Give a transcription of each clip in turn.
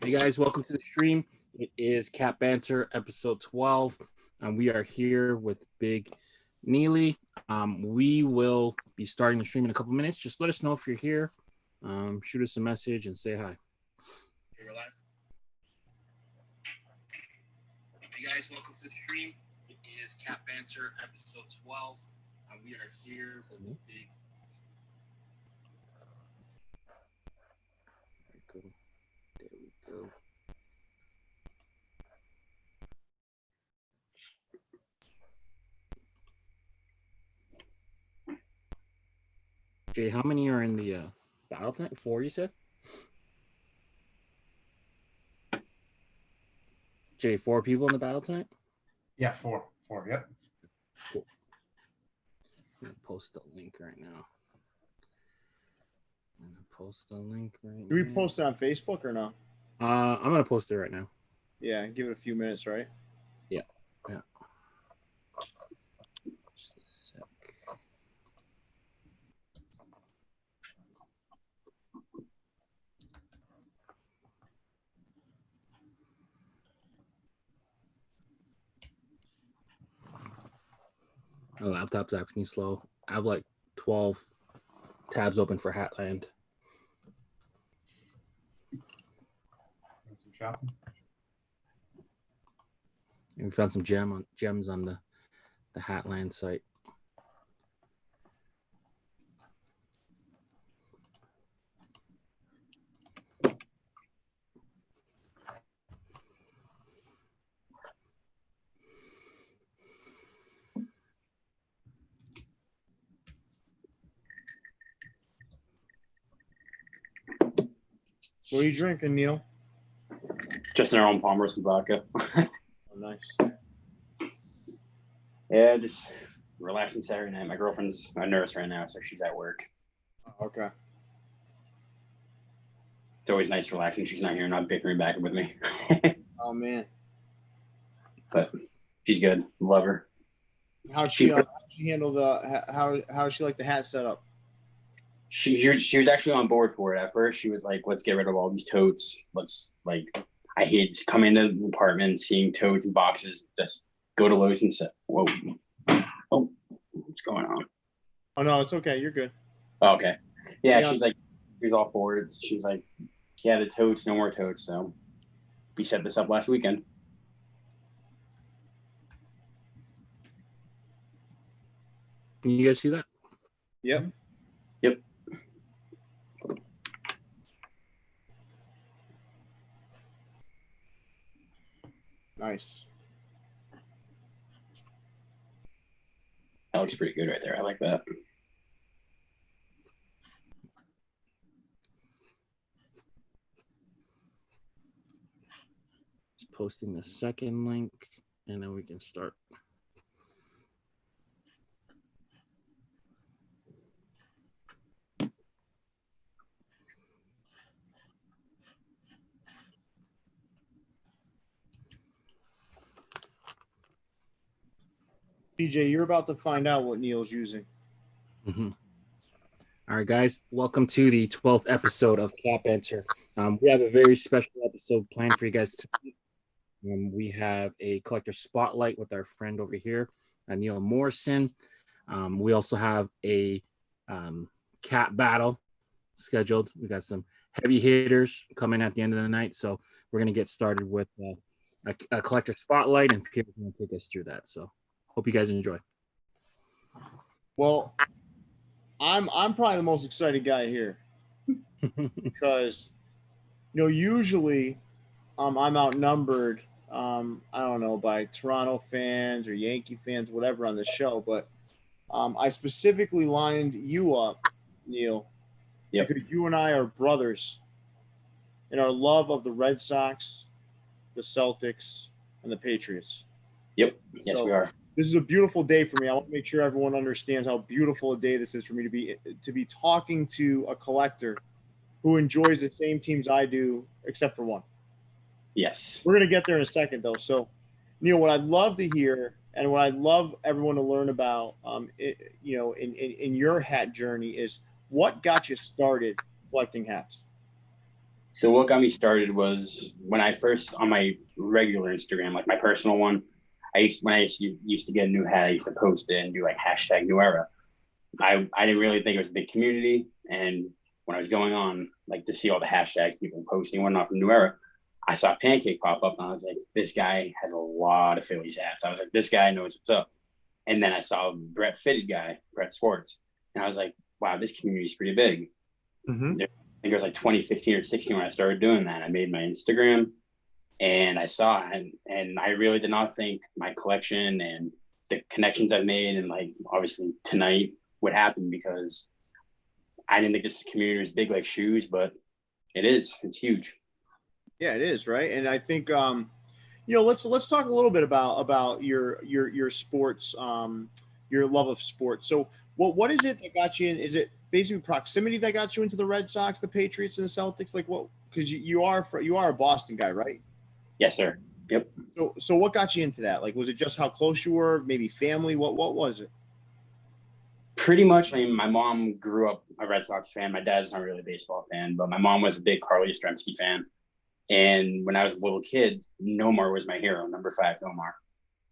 Hey guys, welcome to the stream. It is Cat Banter episode 12. We are here with Big Neily. We will be starting the stream in a couple minutes. Just let us know if you're here. Shoot us a message and say hi. You're live. Hey guys, welcome to the stream. It is Cat Banter episode 12. We are here with Big. There we go. Jay, how many are in the battle tank? 4, you said? Jay, 4 people in the battle tank? Yeah, four, yep. Cool. I'm going to post a link right now. Do we post it on Facebook or no? I'm going to post it right now. Yeah, give it a few minutes, right? Yeah. Just a sec. My laptop's acting slow. I have like 12 tabs open for Hatland. Some shopping. And we found some gems on the Hatland site. What are you drinking, Neil? Just in our own Palmer's and vodka. Oh, nice. Yeah, just relaxing Saturday night. My girlfriend's a nurse right now, so she's at work. Oh, okay. It's always nice relaxing. She's not here, not bickering back with me. Oh man. But she's good. Love her. How'd she handle how she like the hat setup? She was actually on board for it at first. She was like, "Let's get rid of all these totes. I hate coming into the apartment, seeing totes and boxes. Just go to Lowe's and say, whoa, oh, what's going on?" Oh no, it's okay. You're good. Oh, okay. Yeah, she's like, she was all for it. She's like, yeah, the totes, no more totes. So we set this up last weekend. Can you guys see that? Yep. Yep. Nice. That looks pretty good right there. I like that. Just posting the second link, and then we can start. PJ, you're about to find out what Neil's using. Mm-hmm. All right, guys, welcome to the 12th episode of Cat Banter. We have a very special episode planned for you guys tonight. We have a collector spotlight with our friend over here, Neil Morrison. We also have a cat battle scheduled. We got some heavy hitters coming at the end of the night, so we're going to get started with a collector spotlight, and Pierre is going to take us through that. So hope you guys enjoy. Well, I'm probably the most excited guy here because usually I'm outnumbered. I don't know, by Toronto fans or Yankee fans, whatever, on the show, but I specifically lined you up, Neil, because you and I are brothers in our love of the Red Sox, the Celtics, and the Patriots. Yep. Yes, So, we are. this is a beautiful day for me. I want to make sure everyone understands how beautiful a day this is for me to be talking to a collector who enjoys the same teams I do, except for one. Yes. We're going to get there in a second, though. So, Neil, what I'd love to hear and what I'd love everyone to learn about, in your hat journey is what got you started collecting hats. So what got me started was when I first on my regular Instagram, like my personal one. I used to get a new hat, I used to post it and do like hashtag New Era. I didn't really think it was a big community, and when I was going on, like to see all the hashtags people posting whatnot from New Era, I saw Pancake pop up, and I was like, this guy has a lot of Phillies hats. I was like, this guy knows what's up. And then I saw Brett Sports, and I was like, wow, this community is pretty big. Mm-hmm. I think it was like 2015 or 16 when I started doing that. I made my Instagram, and I saw it, and I really did not think my collection and the connections I've made, and like obviously tonight would happen, because I didn't think this community was big like shoes, but it is. It's huge. Yeah, it is, right? And I think let's talk a little bit about your sports, your love of sports. So what is it that got you in? Is it basically proximity that got you into the Red Sox, the Patriots, and the Celtics? Like what? Because you are a Boston guy, right? Yes, sir. Yep. So what got you into that? Like, was it just how close you were? Maybe family? What was it? Pretty much. I mean, my mom grew up a Red Sox fan. My dad's not really a baseball fan, but my mom was a big Carly Yastrzemski fan. And when I was a little kid, Nomar was my hero, number 5 Nomar.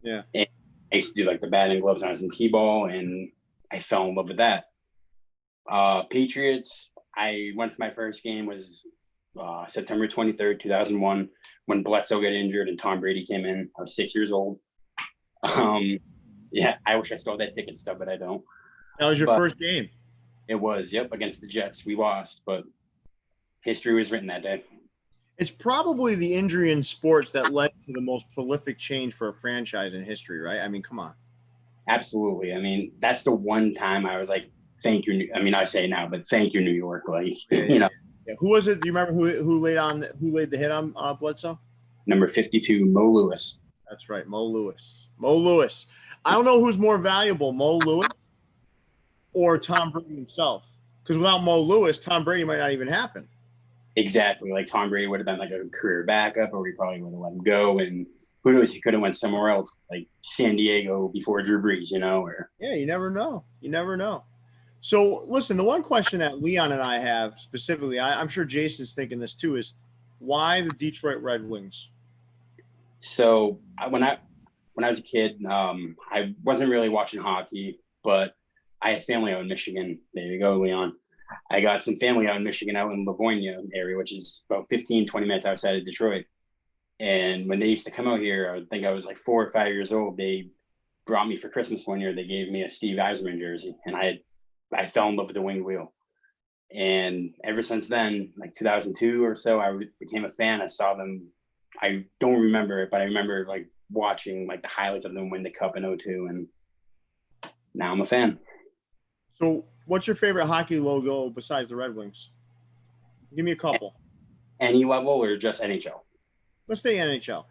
Yeah. And I used to do like the batting gloves when I was in T-ball, and I fell in love with that. Patriots, I went for my first game was September 23rd, 2001, when Bledsoe got injured and Tom Brady came in. I was 6 years old. Yeah, I wish I still had that ticket stub, but I don't. That was your But first game. it was, yep, against the Jets. We lost, but history was written that day. It's probably the injury in sports that led to the most prolific change for a franchise in history, right? I mean, come on. Absolutely. I mean, that's the one time I was like, thank you. I mean, I say it now, but thank you, New York. Like, Yeah. Who was it? Do you remember who laid the hit on Bledsoe? number 52, Mo Lewis. That's right, Mo Lewis. Mo Lewis. I don't know who's more valuable, Mo Lewis or Tom Brady himself. Because without Mo Lewis, Tom Brady might not even happen. Exactly. Like Tom Brady would have been like a career backup, or we probably would have let him go. And who knows, he could have went somewhere else, like San Diego before Drew Brees, or. Yeah, you never know. You never know. So listen, the one question that Leon and I have specifically, I'm sure Jason's thinking this too, is why the Detroit Red Wings? So when I was a kid, I wasn't really watching hockey, but I have family out in Michigan. There you go, Leon. I got some family out in Michigan, out in Livonia area, which is about 15, 20 minutes outside of Detroit. And when they used to come out here, I think I was like 4 or 5 years old. They brought me for Christmas one year. They gave me a Steve Yzerman jersey, and I fell in love with the winged wheel. And ever since then, like 2002 or so, I became a fan. I saw them. I don't remember it, but I remember like watching like the highlights of them win the cup in 02, and now I'm a fan. So what's your favorite hockey logo besides the Red Wings? Give me a couple. Any level or just NHL? Let's say NHL.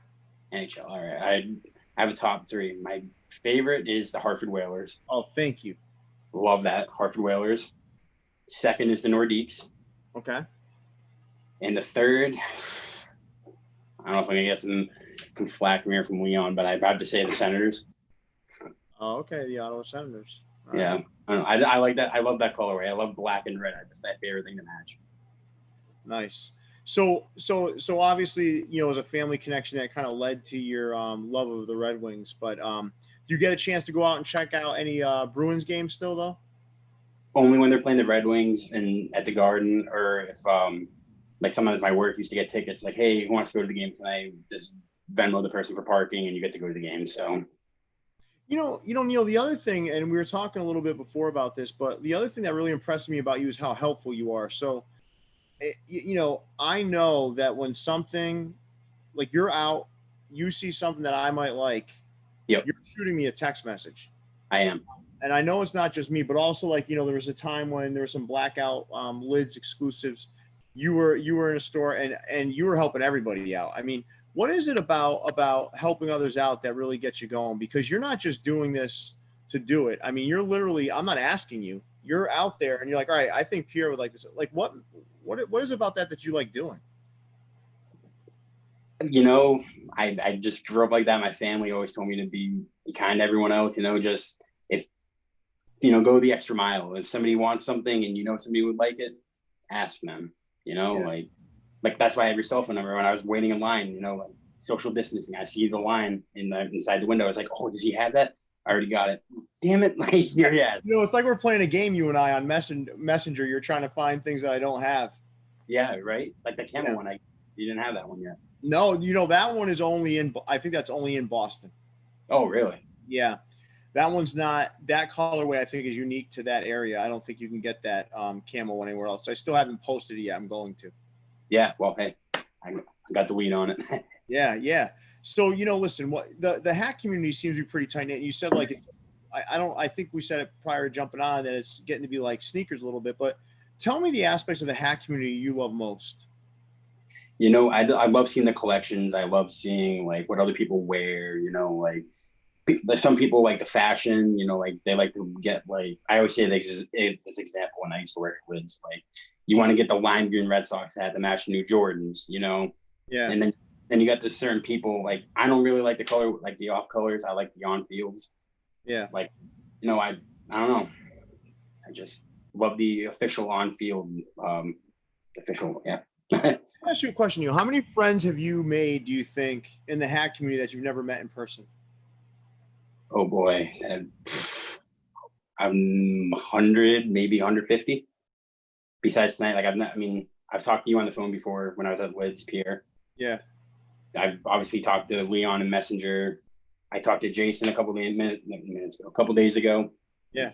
NHL. All right. I have a top 3. My favorite is the Hartford Whalers. Oh, thank you. Love that. Hartford Whalers. Second is the Nordiques. Okay. And the third, I don't know if I'm going to get some flack from here from Leon, but I'd have to say the Senators. Oh, okay. The Ottawa Senators. All yeah. Right. I don't know. I like that. I love that colorway. I love black and red. That's my favorite thing to match. Nice. So obviously, it was a family connection that kind of led to your love of the Red Wings. But do you get a chance to go out and check out any Bruins games still, though? Only when they're playing the Red Wings and at the Garden, or if like sometimes my work used to get tickets. Like, hey, who wants to go to the game tonight? Just Venmo the person for parking, and you get to go to the game. So. Neil, the other thing, and we were talking a little bit before about this, but the other thing that really impressed me about you is how helpful you are. So, I know that when something like you're out, you see something that I might like, yep. You're shooting me a text message. I am. And I know it's not just me, but also like, there was a time when there were some blackout lids exclusives. You were in a store and you were helping everybody out. I mean, what is it about helping others out that really gets you going? Because you're not just doing this to do it. I mean, you're literally, I'm not asking you, you're out there and you're like, all right, I think Pierre would like this. Like what is it about that you like doing? I just grew up like that. My family always told me to be kind to everyone else, just if, go the extra mile. If somebody wants something and somebody would like it, ask them, Yeah. like like that's why I have your cell phone number. When I was waiting in line, like social distancing, I see the line inside the window. I was like, oh, does he have that? I already got it. Damn it! Like here, yeah. It's like we're playing a game, you and I, on Messenger. You're trying to find things that I don't have. Yeah, right. Like the camel one, you didn't have that one yet. No, that one is only in. I think that's only in Boston. Oh, really? Yeah, that one's not. That colorway I think is unique to that area. I don't think you can get that camel anywhere else. I still haven't posted it yet. I'm going to. Yeah. Well, hey, I got the lead on it. Yeah. So listen, what the hack community seems to be pretty tight knit. And you said like, I think we said it prior to jumping on that it's getting to be like sneakers a little bit. But tell me the aspects of the hack community you love most. I love seeing the collections. I love seeing like what other people wear. Like some people like the fashion. Like they like to get like I always say this example when I used to work with like you want to get the lime green Red Sox hat to match the new Jordans. Yeah. And then you got the certain people like I don't really like the color like the off colors. I like the on fields. Yeah. Like I don't know. I just love the official on field official. Yeah. I'll ask you a question, Neil. How many friends have you made, do you think, in the hack community that you've never met in person? Oh boy, I'm 100, maybe 150. Besides tonight, like I've talked to you on the phone before when I was at Lids, Pierre. Yeah. I've obviously talked to Leon in Messenger. I talked to Jason a couple days ago. Yeah.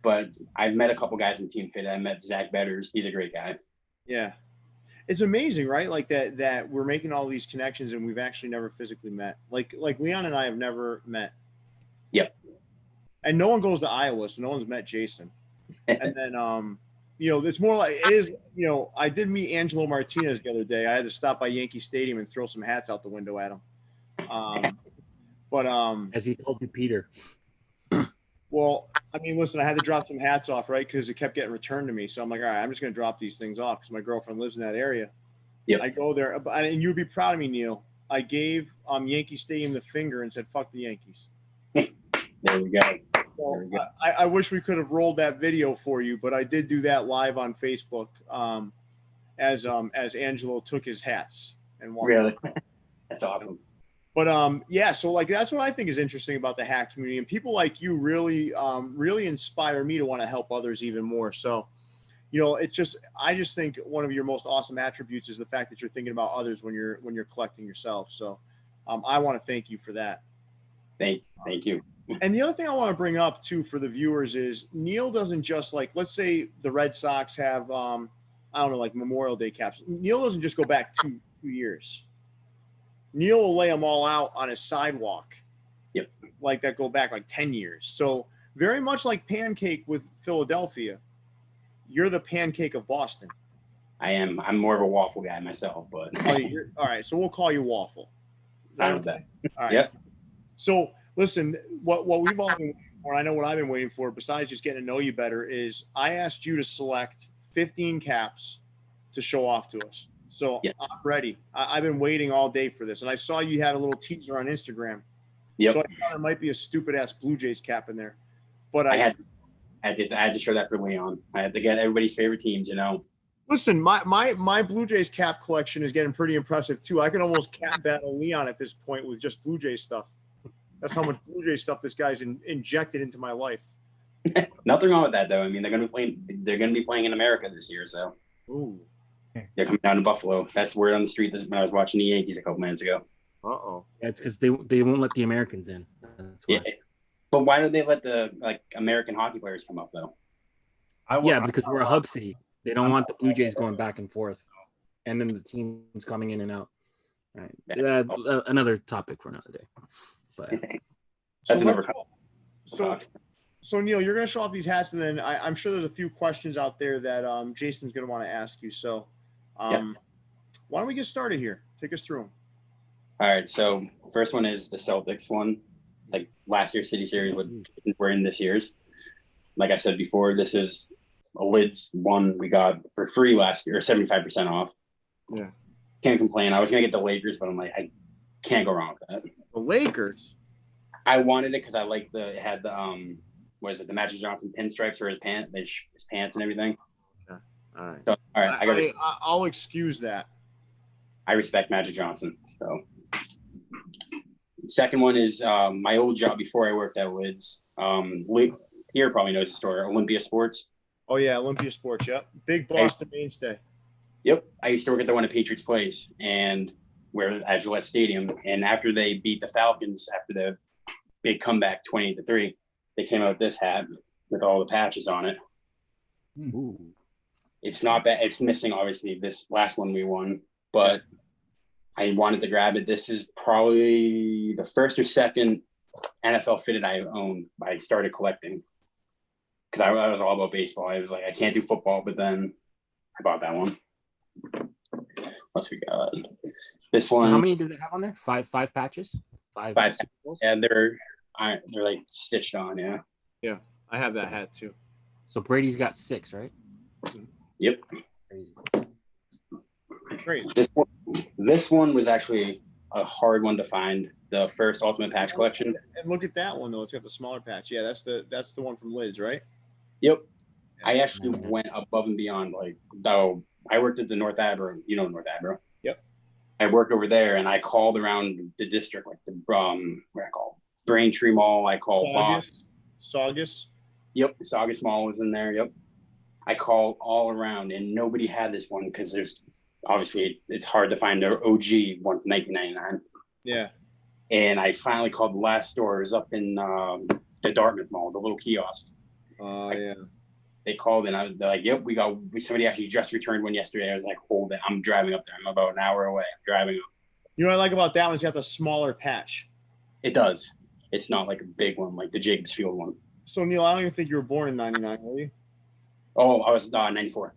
But I've met a couple guys in Team Fit. I met Zach Betters. He's a great guy. Yeah. It's amazing, right? Like that we're making all these connections and we've actually never physically met. Like Leon and I have never met. Yep. And no one goes to Iowa, so no one's met Jason. And then it's more like it is, I did meet Angelo Martinez the other day. I had to stop by Yankee Stadium and throw some hats out the window at him. But as he told you, Peter. Well, listen, I had to drop some hats off, right? Because it kept getting returned to me. So I'm like, all right, I'm just going to drop these things off because my girlfriend lives in that area. Yep. I go there, and you'd be proud of me, Neil. I gave Yankee Stadium the finger and said, fuck the Yankees. There we go. So I wish we could have rolled that video for you, but I did do that live on Facebook as Angelo took his hats and walked. Really? That's awesome. But so like that's what I think is interesting about the hack community, and people like you really inspire me to want to help others even more. So, I just think one of your most awesome attributes is the fact that you're thinking about others when you're collecting yourself. So, I want to thank you for that. Thank you. And the other thing I want to bring up too for the viewers is Neil doesn't just like, let's say the Red Sox have like Memorial Day caps. Neil doesn't just go back two years. Neil will lay them all out on his sidewalk. Yep. Like that go back like 10 years. So very much like Pancake with Philadelphia, you're the Pancake of Boston. I am. I'm more of a waffle guy myself, but. All right. So we'll call you Waffle. Is that okay? All right. Yep. So listen, what we've all been waiting for, I know what I've been waiting for, besides just getting to know you better, is I asked you to select 15 caps to show off to us. So yeah. I'm ready. I've been waiting all day for this. And I saw you had a little teaser on Instagram. Yep. So I thought there might be a stupid ass Blue Jays cap in there. But I had to show that for Leon. I had to get everybody's favorite teams, Listen, my Blue Jays cap collection is getting pretty impressive too. I can almost cap battle Leon at this point with just Blue Jays stuff. That's how much Blue Jays stuff this guy's injected into my life. Nothing wrong with that though. They're gonna be playing in America this year, so ooh. They're coming down to Buffalo. That's word on the street when I was watching the Yankees a couple minutes ago. Uh-oh. Yeah, it's because they won't let the Americans in. That's why. Yeah. But why don't they let the American hockey players come up though? Because we're a hub city. They don't want the Blue Jays going back and forth, and then the teams coming in and out. All right, another topic for another day. But so Neil, you're going to show off these hats, and then I'm sure there's a few questions out there that Jason's going to want to ask you. So, why don't we get started here? Take us through them. All right. So first one is the Celtics one, like last year's City Series. We're in this year's. Like I said before, this is a Lids one we got for free last year, 75% off. Yeah. Can't complain. I was gonna get the Lakers, but I'm like, I can't go wrong with that. The Lakers. I wanted it because I like it had the the Magic Johnson pinstripes for his pants and everything. Okay. All right. So, all right. I'll excuse that. I respect Magic Johnson. So second one is my old job before I worked at Lids. Pierre probably knows the story. Olympia Sports. Oh yeah, Olympia Sports. Yep, big Boston mainstay. Yep, I used to work at the one at Patriots Place, and we're at Gillette Stadium. And after they beat the Falcons after the big comeback, 28-3, they came out with this hat with all the patches on it. Ooh. It's not bad. It's missing, obviously, this last one we won, but I wanted to grab it. This is probably the first or second NFL fitted I owned. I started collecting because I was all about baseball. I was like, I can't do football, but then I bought that one. What's we got? This one. How many do they have on there? Five patches? Five Super Bowls? And they're like stitched on, yeah. Yeah, I have that hat too. So Brady's got 6, right? Yep. Crazy. Crazy. This one was actually a hard one to find. The first Ultimate Patch collection. And look at that one though; it's got the smaller patch. Yeah, that's the one from Lids, right? Yep. I actually went above and beyond. Like, though I worked at the North Abra. You know North Abra. Yep. I worked over there, and I called around the district, like the what I call Braintree Mall. I called Saugus. Yep, the Saugus Mall was in there. Yep. I called all around, and nobody had this one because there's obviously it's hard to find an OG one from 1999. Yeah. And I finally called the last store. It was up in the Dartmouth Mall, the little kiosk. Oh yeah. They called and they're like, "Yep, somebody actually just returned one yesterday." I was like, "Hold it, I'm driving up there. I'm about an hour away. I'm driving up." You know what I like about that one is you got the smaller patch. It does. It's not like a big one like the Jacobs Field one. So Neil, I don't even think you were born in '99, were you? Oh, I was 94.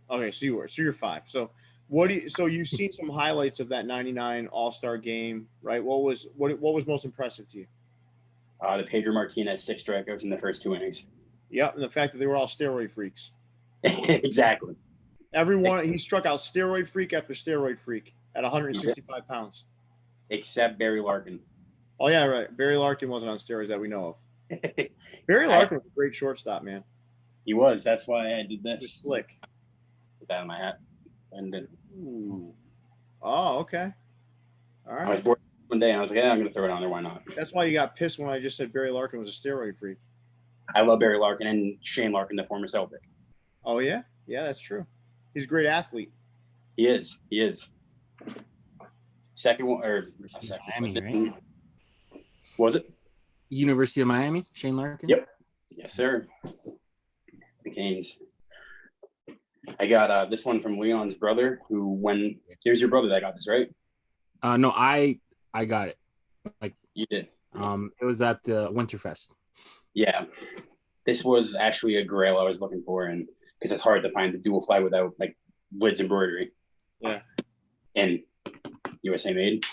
Okay, so you were. So you're 5. So so you've seen some highlights of that '99 All-Star game, right? What was most impressive to you? The Pedro Martinez 6 strikeouts in the first 2 innings. Yep, and the fact that they were all steroid freaks. Exactly. Everyone, he struck out steroid freak after steroid freak at 165 pounds. Except Barry Larkin. Oh yeah, right. Barry Larkin wasn't on steroids that we know of. Barry Larkin was a great shortstop, man. He was. That's why I did He was this. slick. Put that in my hat. And Ooh. Oh, okay. All right. I was bored one day and I was like, "Yeah, I'm going to throw it on there. Why not?" That's why you got pissed when I just said Barry Larkin was a steroid freak. I love Barry Larkin and Shane Larkin, the former Celtic. Oh yeah, yeah, that's true. He's a great athlete. He is. Second one or second, Miami, right? Was it? University of Miami, Shane Larkin? Yep. Yes, sir. The Canes. I got this one from Leon's brother, here's your brother that got this, right? No, I got it. Like You did. it was at the Winterfest. Yeah. This was actually a grail I was looking for, and because it's hard to find the dual fly without like Lids embroidery. Yeah. And USA made.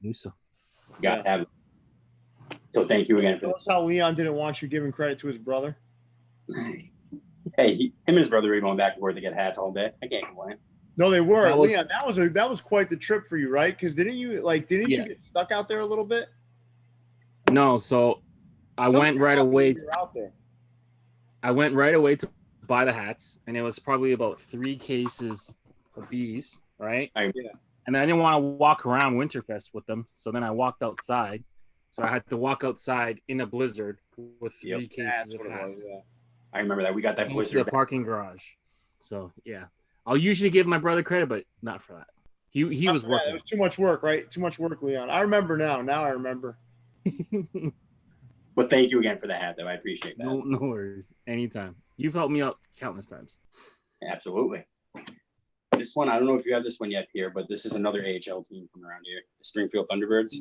Knew so. Got to have it. So thank you again for Notice how Leon didn't want you giving credit to his brother. Hey, him and his brother were going back and forth to get hats all day. I can't complain. No, they were. That was- Leon, that was quite the trip for you, right? Because didn't you get stuck out there a little bit? No, so I went right away. You were out there. I went right away to buy the hats, and it was probably about 3 cases of these, right? Yeah. And then I didn't want to walk around Winterfest with them, so then I walked outside. So I had to walk outside in a blizzard with 3 cases of hats. Yeah. I remember that. We got that Into blizzard. the parking garage. So yeah, I'll usually give my brother credit, but not for that. He was working. It was too much work, right? Too much work, Leon. I remember now. Now I remember. Well, thank you again for the hat, though. I appreciate that. No worries. Anytime. You've helped me out countless times. Absolutely. This one, I don't know if you have this one yet, Pierre, but this is another AHL team from around here, the Springfield Thunderbirds.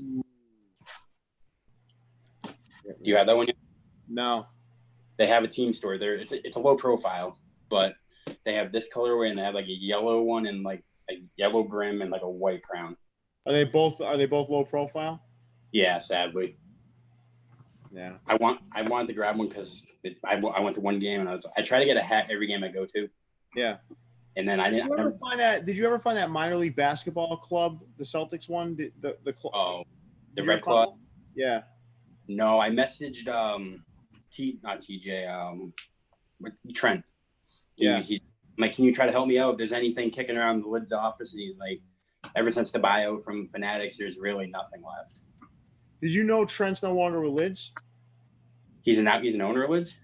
Do you have that one yet? No. They have a team store there. It's a low profile, but they have this colorway and they have like a yellow one and like a yellow brim and like a white crown. Are they both low profile? Yeah, sadly. Yeah. I wanted to grab one because I went to one game and I try to get a hat every game I go to. Yeah. And then I didn't. Did you ever find that minor league basketball club, the Celtics one, the club? Oh, the Red Claw. Yeah. No, I messaged not TJ Trent. Yeah. like, can you try to help me out? If there's anything kicking around the Lids office, and he's like, ever since the buyout from Fanatics, there's really nothing left. Did you know Trent's no longer with Lids? He's an owner of Lids.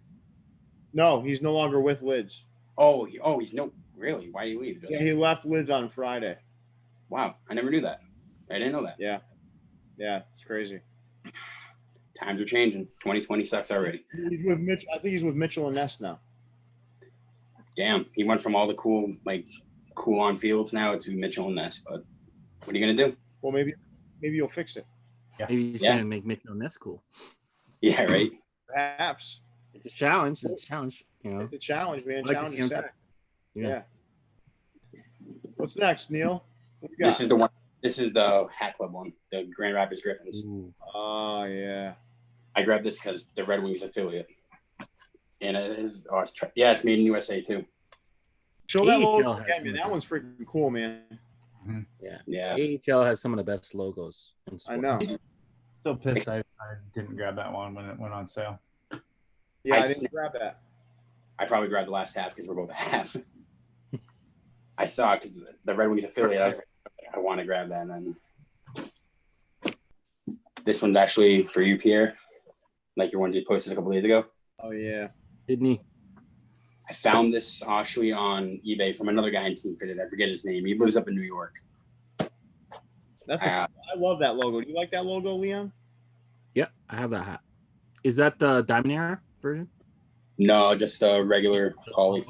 No, he's no longer with Lids. He's no really. Why did he leave? Yeah, he left Lids on Friday. Wow, I never knew that. I didn't know that. Yeah, it's crazy. Times are changing. 2020 sucks already. He's with Mitch. I think he's with Mitchell and Ness now. Damn, he went from all the cool on fields now to Mitchell and Ness. But what are you gonna do? Well, maybe you'll fix it. Maybe he's gonna make Mitchell Ness cool. Yeah, right. Perhaps. It's a challenge. It's a challenge. You know, It's a challenge, man. I'd like to Challenge see him accepted. back. Yeah. What's next, Neil? What we got? This is the one. This is the Hat Club one, the Grand Rapids Griffins. Ooh. Oh yeah. I grabbed this because the Red Wings affiliate, and it is. It's made in USA too. Show that AHL logo has again, some man. of That this. one's freaking cool, man. Yeah. AHL has some of the best logos in I sport. know. Still pissed I didn't grab that one when it went on sale. Yeah, I I didn't grab that. I probably grabbed the last half because we're both a half. I saw it because the Red Wings affiliate. I was like, I want to grab that. And then this one's actually for you, Pierre, like your ones you posted a couple days ago. Oh yeah. Didn't he? I found this actually on eBay from another guy in Team Fitted. I forget his name. He lives up in New York. I love that logo. Do you like that logo, Leon? Yeah, I have that hat. Is that the Diamond Era version? No, just a regular poly.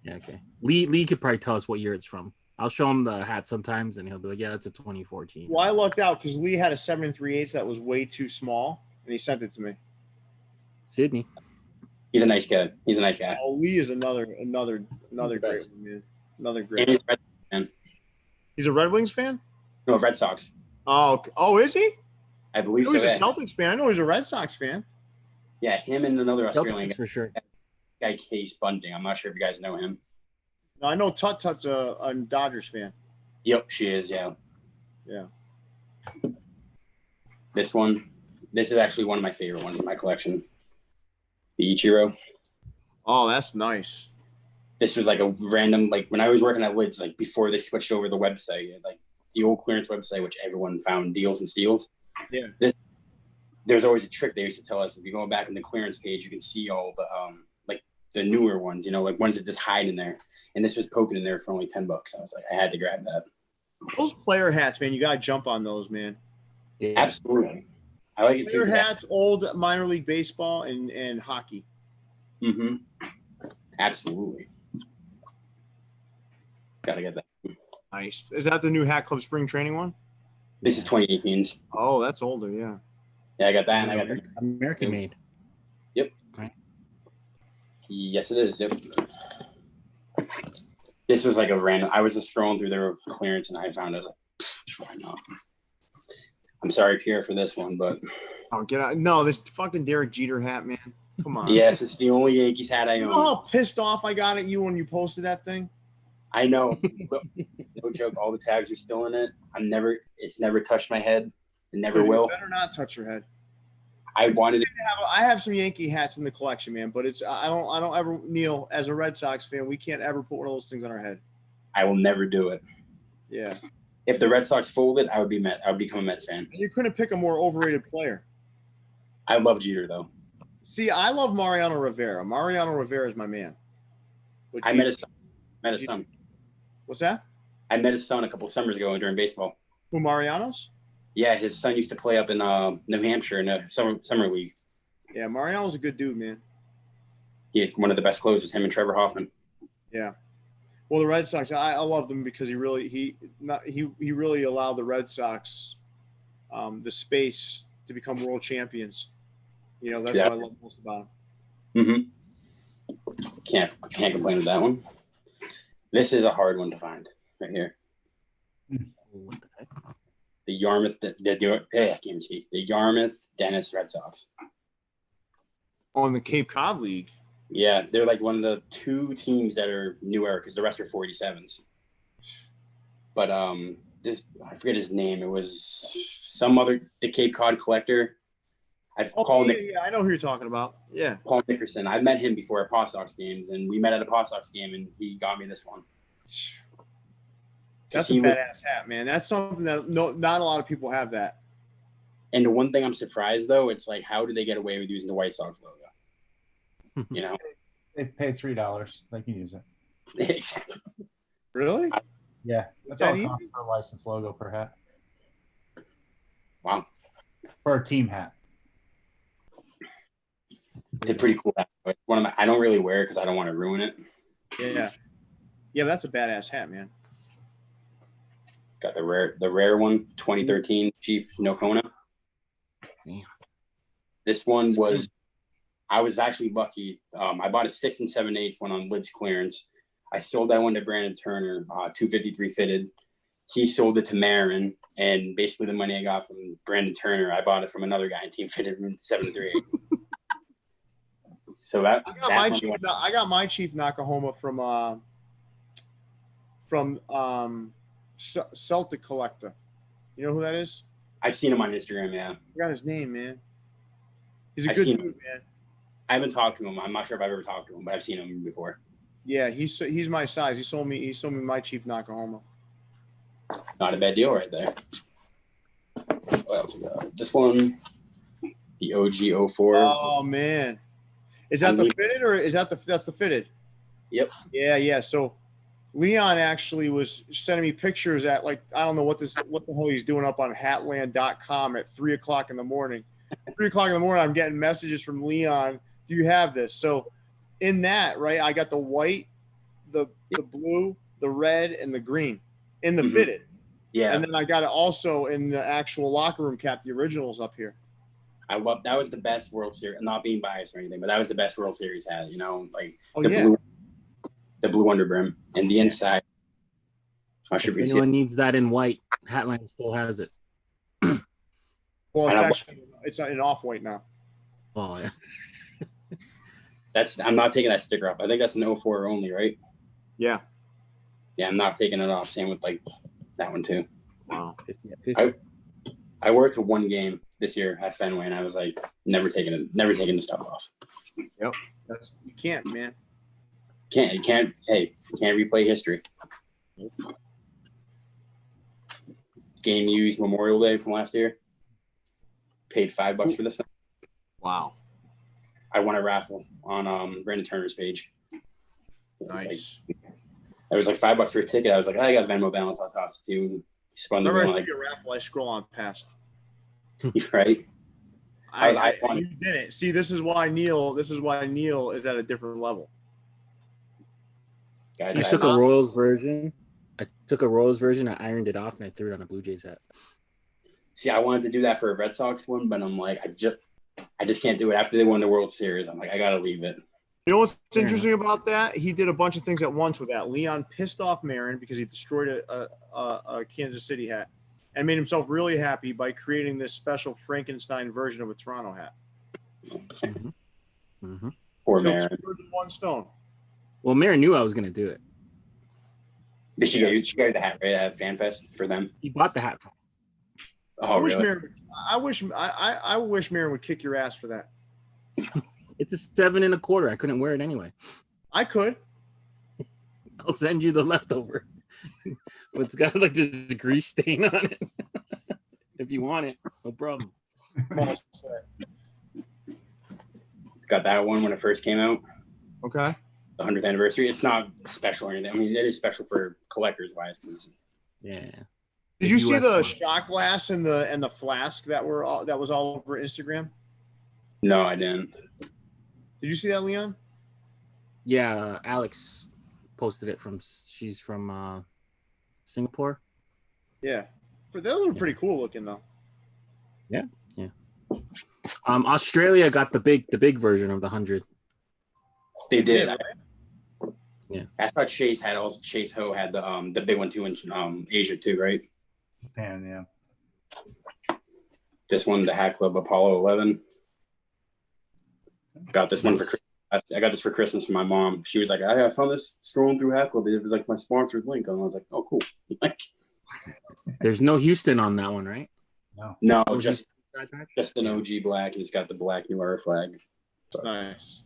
Yeah, okay. Lee could probably tell us what year it's from. I'll show him the hat sometimes, and he'll be like, "Yeah, that's a 2014." Well, I lucked out because Lee had a 7 3/8 that was way too small, and he sent it to me. Sydney. He's a nice guy. He's a nice guy. Oh, Lee is another great best. one, man. Another And great. he's One. He's a Red Wings fan. no Red Sox. Oh, is he? I believe I know so. he's Yeah. a Celtics fan. I know he's a Red Sox fan. Yeah, him and another Australian Celtics for sure. guy, Case Bunting. I'm not sure if you guys know him. No, I know Tut's a Dodgers fan. Yep, she is. Yeah. Yeah. This is actually one of my favorite ones in my collection. The Ichiro. Oh, that's nice. This was like a random, like when I was working at Lids, like before they switched over the website, like the old clearance website, which everyone found deals and steals. Yeah. There's always a trick they used to tell us. If you go back in the clearance page, you can see all the like the newer ones, like ones that just hide in there. And this was poking in there for only $10. I was like, I had to grab that. Those player hats, man, you gotta jump on those, man. Yeah. Absolutely. I like it too. Player hats, old minor league baseball and hockey. Mm-hmm. Absolutely. Gotta get that. Nice. Is that the new Hat Club spring training one? This is 2018's. Oh, that's older, yeah. Yeah, I got that, and I got the. American made. Yep. Right. Yes, it is. Yep. This was like a random. I was just scrolling through their clearance, and I found it. I was like, why not? I'm sorry, Pierre, for this one, but Oh, get out. No, this fucking Derek Jeter hat, man. Come on. yes, it's the only Yankees hat I You own. know how pissed off I got at you when you posted that thing? I know. No joke. All the tags are still in it. It's never touched my head. It never Dude, you will. better not touch your head. I wanted it. I have some Yankee hats in the collection, man, but I don't ever, Neil, as a Red Sox fan, we can't ever put one of those things on our head. I will never do it. Yeah. If the Red Sox folded, I would become a Mets fan. You couldn't pick a more overrated player. I love Jeter though. See, I love Mariano Rivera. Mariano Rivera is my man. But I met his son. What's that? I met his son a couple summers ago during baseball. Who, Mariano's? Yeah, his son used to play up in New Hampshire in a summer league. Yeah, Mariano's a good dude, man. He is one of the best closers. Him and Trevor Hoffman. Yeah. Well, the Red Sox, I love them because he really allowed the Red Sox the space to become world champions. That's what I love most about him. Mm-hmm. Can't complain with that one. This is a hard one to find right here. What the heck? The Yarmouth, I can't even see. The Yarmouth Dennis Red Sox. On the Cape Cod League. Yeah, they're like one of the two teams that are new era because the rest are 47s. But I forget his name. It was the Cape Cod collector. I'd Oh, call yeah, I know who you're talking about. Yeah. Paul Nickerson. I met him before at Paw Sox games, and we met at a Paw Sox game, and he got me this one. That's a badass hat, man. That's something that not a lot of people have that. And the one thing I'm surprised, though, it's like, how did they get away with using the White Sox logo? You know? They pay $3. They can use it. Exactly. Really? Yeah. That's all it costs for a licensed logo per hat. Wow. For a team hat. It's a pretty cool hat. I don't really wear it because I don't want to ruin it. Yeah. Yeah, that's a badass hat, man. Got the rare one, 2013 Chief Nocona. Damn. This one was, I was actually lucky. I bought a 6 7/8 one on Lids clearance. I sold that one to Brandon Turner, 253 fitted. He sold it to Marin, and basically the money I got from Brandon Turner, I bought it from another guy in Team Fitted in 738. So I got my Chief Nakahoma from Celtic Collector. You know who that is? I've seen him on Instagram. Yeah, I forgot his name, man. He's a good dude, man. I haven't talked to him. I'm not sure if I've ever talked to him, but I've seen him before. Yeah, he's my size. He sold me my Chief Nakahoma. Not a bad deal right there. What else we got? This one, the OG 04. Oh man, is that the fitted or is that's the fitted? Yep. Yeah. So Leon actually was sending me pictures at I don't know what the hell he's doing up on Hatland.com at 3:00 in the morning. 3:00 in the morning, I'm getting messages from Leon. Do you have this? So in that, right, I got the white, the blue, the red, and the green in the fitted. Yeah. And then I got it also in the actual locker room cap, the originals up here. That was the best World Series. I'm not being biased or anything, but that was the best World Series hat. You know, the blue underbrim and the inside. If anyone needs that in white, Hatland still has it. Well, it's in off-white now. Oh yeah. I'm not taking that sticker off. I think that's an 04 only, right? Yeah. Yeah, I'm not taking it off. Same with that one too. Wow. 50. I wore it to one game this year at Fenway, and I was like, never taking the stuff off. Yep. You can't, man. You can't replay history. Game used Memorial Day from last year. Paid $5 for this thing. Wow. I won a raffle on Brandon Turner's page. Nice. It was like $5 for a ticket. I was like, I got Venmo balance. I'll toss it to you. Spun the Remember, I see a raffle. I scroll on past. Right. You didn't see. This is why Neil is at a different level. Guys, I took a Royals version. I ironed it off and I threw it on a Blue Jays hat. See, I wanted to do that for a Red Sox one, but I'm like, I just can't do it. After they won the World Series, I'm like, I gotta leave it. You know what's interesting about that? He did a bunch of things at once with that. Leon pissed off Marin because he destroyed a Kansas City hat and made himself really happy by creating this special Frankenstein version of a Toronto hat. Poor Killed Marin. 2 birds with one stone. Well, Marin knew I was going to do it. Did she get the hat right at FanFest for them? He bought the hat. Oh, really? I wish Marin would kick your ass for that. It's a 7 1/4. I couldn't wear it anyway. I could. I'll send you the leftover. But it's got this grease stain on it. If you want it, no problem. Got that one when it first came out. Okay. The 100th anniversary. It's not special or anything. I mean, it is special for collectors wise. Yeah. Did you see the shot glass and the flask that was all over Instagram? No, I didn't. Did you see that, Leon? Yeah, Alex posted it she's from Singapore. Yeah. But those are pretty cool looking though. Yeah. Australia got the big version of the 100. They did. Right? Yeah. I thought Chase Ho had the big one too in Asia too, right? Japan, yeah. This one, the Hat Club Apollo 11. Got this one for Christmas. I got this for Christmas from my mom. She was like, I found this scrolling through Hat Club. It was like my sponsored link. And I was like, oh, cool. There's no Houston on that one, right? No, just side patch? Just an OG black, and it's got the black New Era flag. Nice.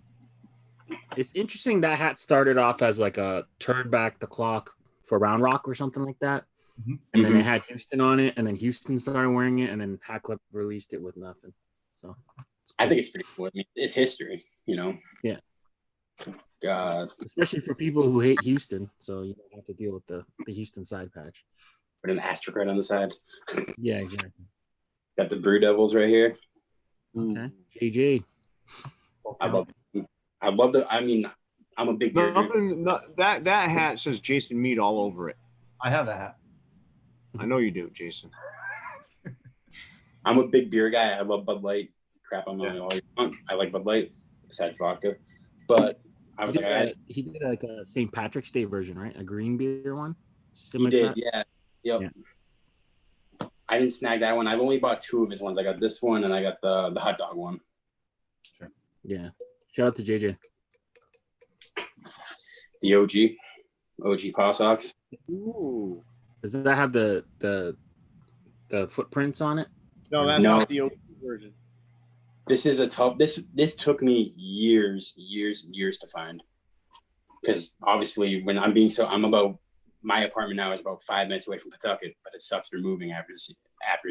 It's interesting that hat started off as like a turn back the clock for Round Rock or something like that. Mhm. And then it had Houston on it, and then Houston started wearing it, and then Hat Club released it with nothing. So I think it's pretty cool. I mean, it's history, Yeah. God, especially for people who hate Houston, so you don't have to deal with the Houston side patch. put an asterisk right on the side. Yeah, exactly. Got the Brew Devils right here. Okay, JJ. I love the. I mean, I'm a big beer dude. That hat says Jason Mead all over it. I have a hat. I know you do, Jason. I'm a big beer guy. I love Bud Light. Crap, I'm on all year long. I like Bud Light besides vodka, but I was He did like a St. Patrick's Day version, right? A green beer one. He did, yeah. Yep. Yeah. I didn't snag that one. I've only bought 2 of his ones. I got this one and I got the hot dog one. Sure. Yeah. Shout out to JJ. The OG paw socks. Ooh. Does that have the footprints on it? No, that's No. not the OG version. This is a tough. This took me years to find, because obviously when I'm about, my apartment now is about 5 minutes away from Pawtucket, but it sucks they're moving after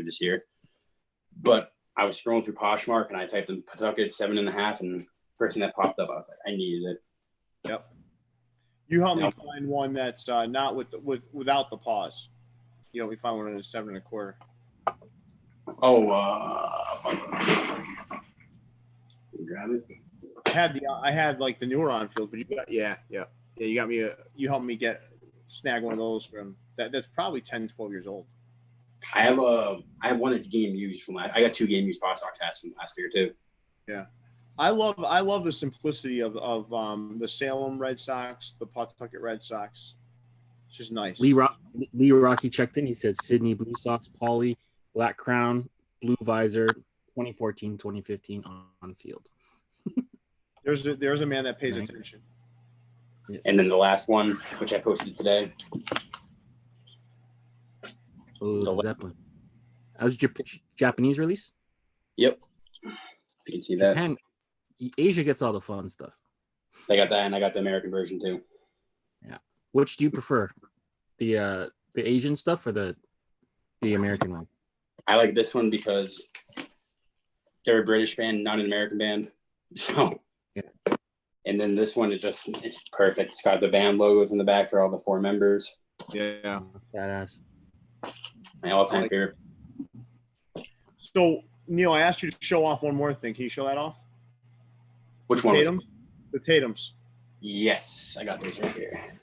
this year. But I was scrolling through Poshmark and I typed in Pawtucket 7.5, and first thing that popped up, I was like, I needed it. Yep. You helped me find one that's not without the paws. You helped me find one in a 7.25. Oh, grab it. I had like the newer on field, but you got you got me you helped me snag one of those from that's probably 10, 12 years old. I have one that's game used from I got 2 game used paw socks hats from last year too. Yeah. I love the simplicity of the Salem Red Sox, the Pawtucket Red Sox. It's just nice. Lee Rocky checked in. He said Sydney Blue Sox, Pauly, Black Crown, Blue Visor, 2014, 2015 on field. There's a man that pays attention. Yeah. And then the last one, which I posted today. Oh, the Zeppelin. That was Japanese release? Yep. You can see that. Japan, Asia gets all the fun stuff. I got that, and I got the American version too. Yeah. Which do you prefer? The Asian stuff or the American one? I like this one because they're a British band, not an American band. So, yeah. And then this one, it's perfect. It's got the band logos in the back for all the 4 members. Yeah. That's badass. My all-time favorite. So, Neil, I asked you to show off one more thing. Can you show that off? Which one? Tatum's? The Tatum's. Yes, I got these right here.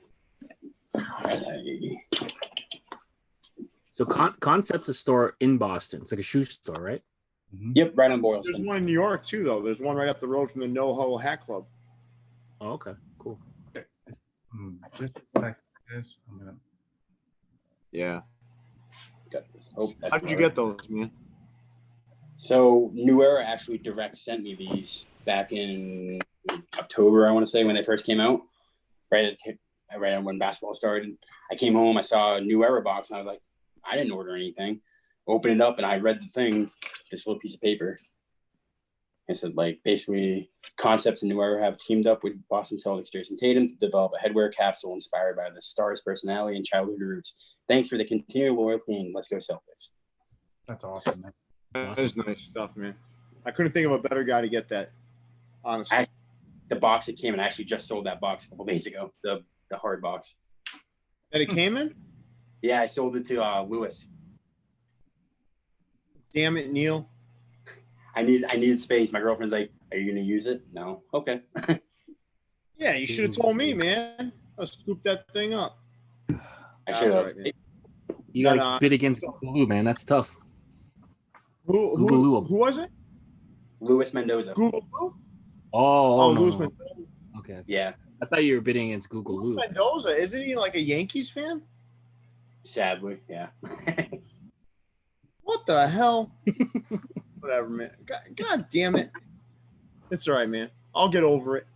So Concept's a store in Boston. It's like a shoe store, right? Yep, right on There's Boylston. one in New York too, though. There's one right up the road from the NoHo Hat Club. Oh, okay, cool. Just back to this. I'm gonna. Yeah. Got this. Oh, How did you get those, man? So New Era actually direct sent me these back in October, I want to say, when they first came out. Right when basketball started. I came home, I saw a New Era box, and I was like, I didn't order anything. Opened it up, and I read the thing, this little piece of paper. It said, like, basically, Concepts and New Era have teamed up with Boston Celtics Jason Tatum to develop a headwear capsule inspired by the star's personality and childhood roots. Thanks for the continued loyalty, and let's go Celtics. That's awesome, man. That is nice stuff, man. I couldn't think of a better guy to get that, honestly. The box it came in, I actually just sold that box a couple days ago, the hard box. That it came in? Yeah, I sold it to Lewis. Damn it, Neil. I needed space. My girlfriend's like, "Are you gonna use it?" No. Okay. Yeah, you should have told me, man. I'll scoop that thing up. I should have. Right, You got bid against Google, man. That's tough. Who was it? Louis Mendoza. Google Lou? Oh, no, Louis no. Mendoza. Okay. Yeah. I thought you were bidding against Google Louis Lou. Mendoza, isn't he like a Yankees fan? Sadly, yeah. What the hell? Whatever, man. God damn it. It's all right, man. I'll get over it.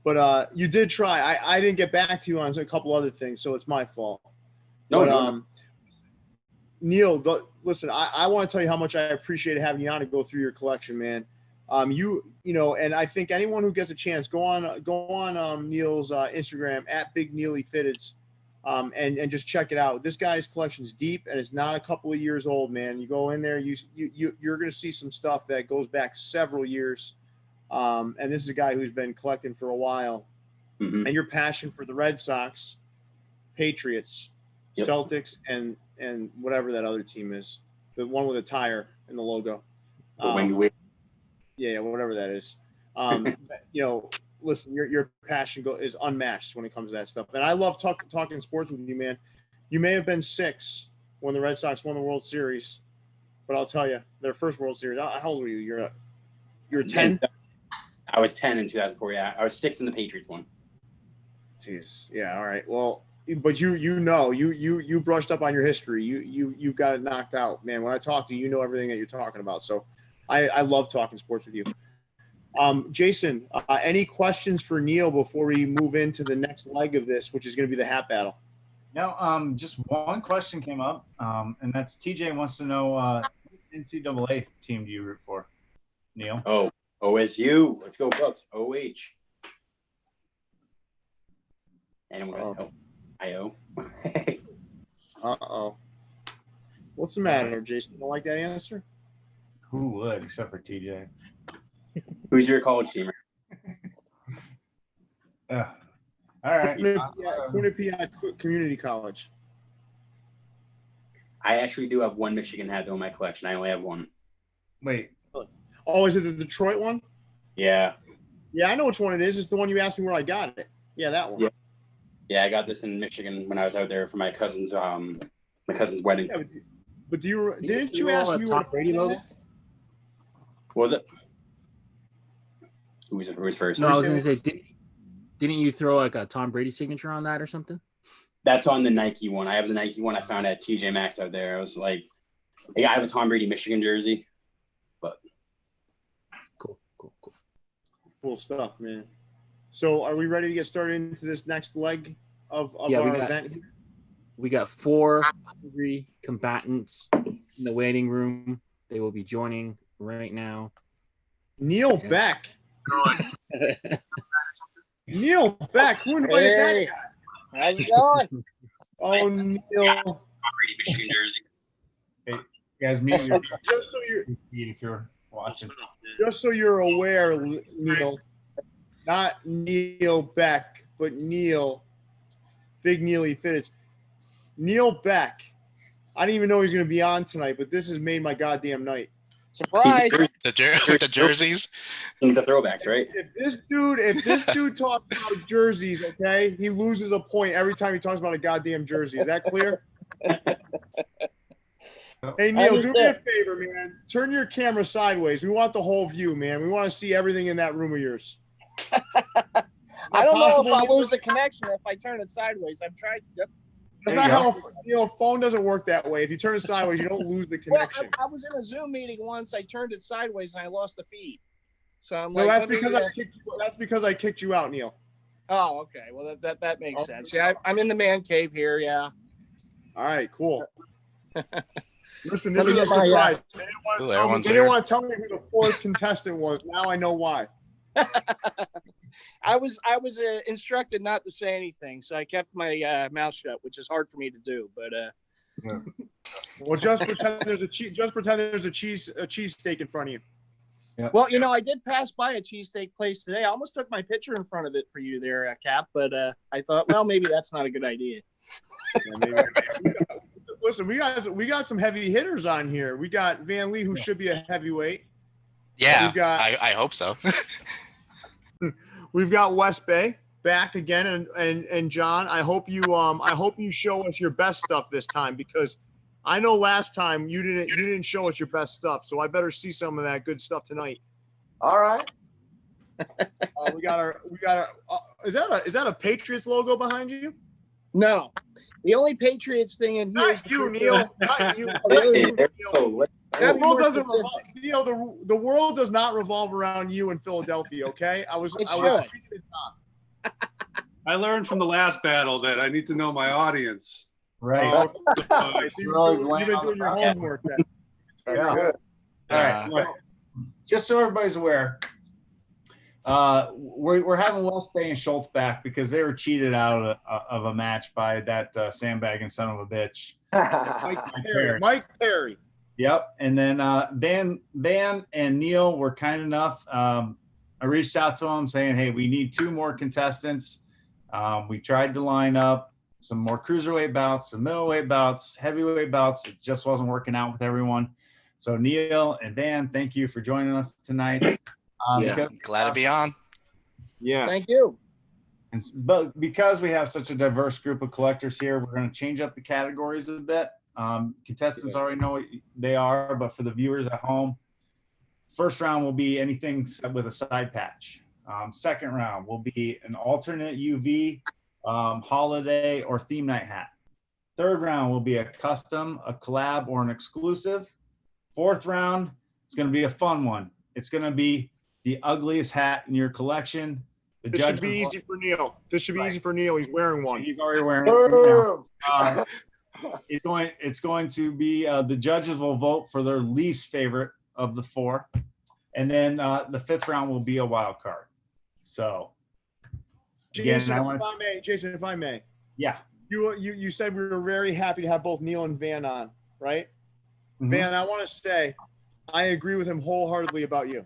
But you did try. I didn't get back to you on a couple other things, so it's my fault. No, but, Neil, listen, I want to tell you how much I appreciate having you on to go through your collection, man. You know, and I think anyone who gets a chance, go on Neil's Instagram at Big Neily Fitteds, and just check it out. This guy's collection is deep and it's not a couple of years old, man. You go in there, you're going to see some stuff that goes back several years. And this is a guy who's been collecting for a while. Mm-hmm. And your passion for the Red Sox, Patriots, yep. Celtics, and whatever that other team is, the one with a tire in the logo. Yeah, whatever that is. You know, listen, your passion is unmatched when it comes to that stuff. And I love talking sports with you, man. You may have been 6 when the Red Sox won the World Series, but I'll tell you, their first World Series. How old were you? You're 10. I was 10 in 2004. Yeah, I was 6 in the Patriots one. Jeez. Yeah. All right. Well, but you brushed up on your history. You got it knocked out, man. When I talk to you, you know everything that you're talking about. So I love talking sports with you. Jason, any questions for Neil before we move into the next leg of this, which is going to be the hat battle? No, just one question came up, and that's TJ wants to know NCAA team do you root for, Neil? Oh, OSU. Let's go Bucks. OH. Anyone? IO. Uh-oh. What's the matter, Jason? You don't like that answer? Who would, except for TJ? Who's your college teamer? All right. Quinnipiac Community College. I actually do have one Michigan hat in my collection. I only have one. Wait. Oh, is it the Detroit one? Yeah. Yeah, I know which one it is. It's the one you asked me where I got it. Yeah, that one. Yeah, I got this in Michigan when I was out there for my cousin's wedding. Yeah, but didn't you ask me Tom Brady logo? What was it? Who was first? No, I was going to say, didn't you throw like a Tom Brady signature on that or something? That's on the Nike one. I have the Nike one I found at TJ Maxx out there. I was like, yeah, I have a Tom Brady Michigan jersey. But cool stuff, man. So are we ready to get started into this next leg of our event here? We got 4 hungry combatants in the waiting room. They will be joining right now. Neil Beck. Neil Beck. Who invited that guy? How's it going? Oh, Neil. Tom Brady Michigan jersey. Hey, you guys meet your just so if you're watching. Just so you're aware, Neil, not Neil Beck, but Neil, Big Neily Fitteds. Neil Beck. I didn't even know he was going to be on tonight, but this has made my goddamn night. Surprise! The jerseys. Things the throwbacks, right? If this dude talks about jerseys, okay, he loses a point every time he talks about a goddamn jersey. Is that clear? Hey, Neil, do me a favor, man. Turn your camera sideways. We want the whole view, man. We want to see everything in that room of yours. I don't know if I'll lose the connection if I turn it sideways. I've tried. Yep. That's not how phone doesn't work that way. If you turn it sideways, you don't lose the connection. Well, I was in a Zoom meeting once. I turned it sideways and I lost the feed. So I'm that's because I kicked you out, Neil. Oh, okay. Well, that makes sense. Yeah, I'm in the man cave here. Yeah. All right. Cool. Listen, this is a surprise. They didn't want to tell me who the 4th contestant was. Now I know why. I was instructed not to say anything, so I kept my mouth shut, which is hard for me to do. But well, just pretend there's a cheese steak in front of you. Yeah. Well, I did pass by a cheesesteak place today. I almost took my picture in front of it for you there, Cap, but I thought, well, maybe that's not a good idea. Listen, we got some heavy hitters on here. We got Van Lee, who should be a heavyweight. Yeah, I hope so. We've got West Bay back again, and John. I hope you show us your best stuff this time, because I know last time you didn't show us your best stuff, so I better see some of that good stuff tonight. All right. We got our. Is that a Patriots logo behind you? No, the only Patriots thing in here. Not you, Neil. Not you. Neil. The world does not revolve around you in Philadelphia. Okay, I was speaking to Tom. I learned from the last battle that I need to know my audience. Right. So you've been doing your homework then. That's good. All right. Well, just so everybody's aware, we're having West Bay and Schultz back because they were cheated out of a match by that sandbagging son of a bitch. Mike Perry. Yep. And then Van and Neil were kind enough. I reached out to them saying, hey, we need 2 more contestants. We tried to line up some more cruiserweight bouts, some middleweight bouts, heavyweight bouts. It just wasn't working out with everyone. So Neil and Van, thank you for joining us tonight. Glad to be on. Yeah. Thank you. But because we have such a diverse group of collectors here, we're going to change up the categories a bit. Contestants already know what they are, but for the viewers at home, first round will be anything with a side patch. Second round will be an alternate UV, holiday, or theme night hat. Third round will be a custom, a collab, or an exclusive. Fourth round is going to be a fun one. It's going to be the ugliest hat in your collection. This should be easy for Neil. He's wearing one. He's already wearing it right now. It's going to be the judges will vote for their least favorite of the 4, and then the 5th round will be a wild card. So, Jason, if I may, yeah, you said we were very happy to have both Neil and Van on, right? Mm-hmm. Van, I want to say, I agree with him wholeheartedly about you.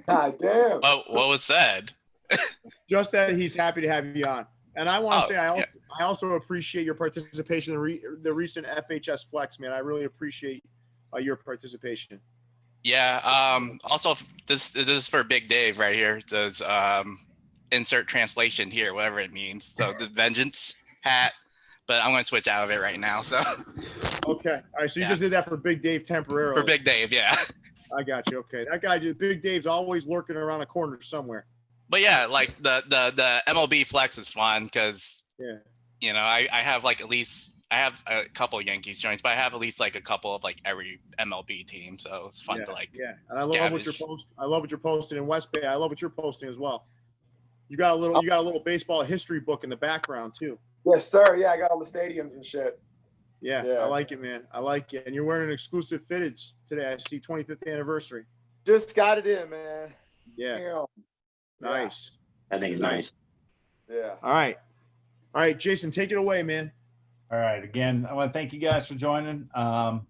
God damn. What was said? Just that he's happy to have you on. And I want to say I also appreciate your participation in the recent FHS Flex, man. I really appreciate your participation. Yeah. Also, this is for Big Dave right here. Does insert translation here, whatever it means. So the Vengeance hat, but I'm going to switch out of it right now. So. Okay. All right. So you just did that for Big Dave temporarily. For Big Dave, yeah. I got you. Okay. That guy, Big Dave's always lurking around a corner somewhere. But yeah, like the MLB Flex is fun because you know I have like at least I have a couple Yankees joints, but I have at least like a couple of like every MLB team, so it's fun to like. Yeah, and I love what you're posting. I love what you're posting in West Bay. I love what you're posting as well. You got a little baseball history book in the background too. Yes, sir. Yeah, I got all the stadiums and shit. Yeah, I like it, man. I like it. And you're wearing an exclusive fitteds today. I see 25th anniversary. Just got it in, man. Yeah. Damn. Nice. I think it's nice. Yeah. All right, Jason, take it away, man. All right. Again, I want to thank you guys for joining. The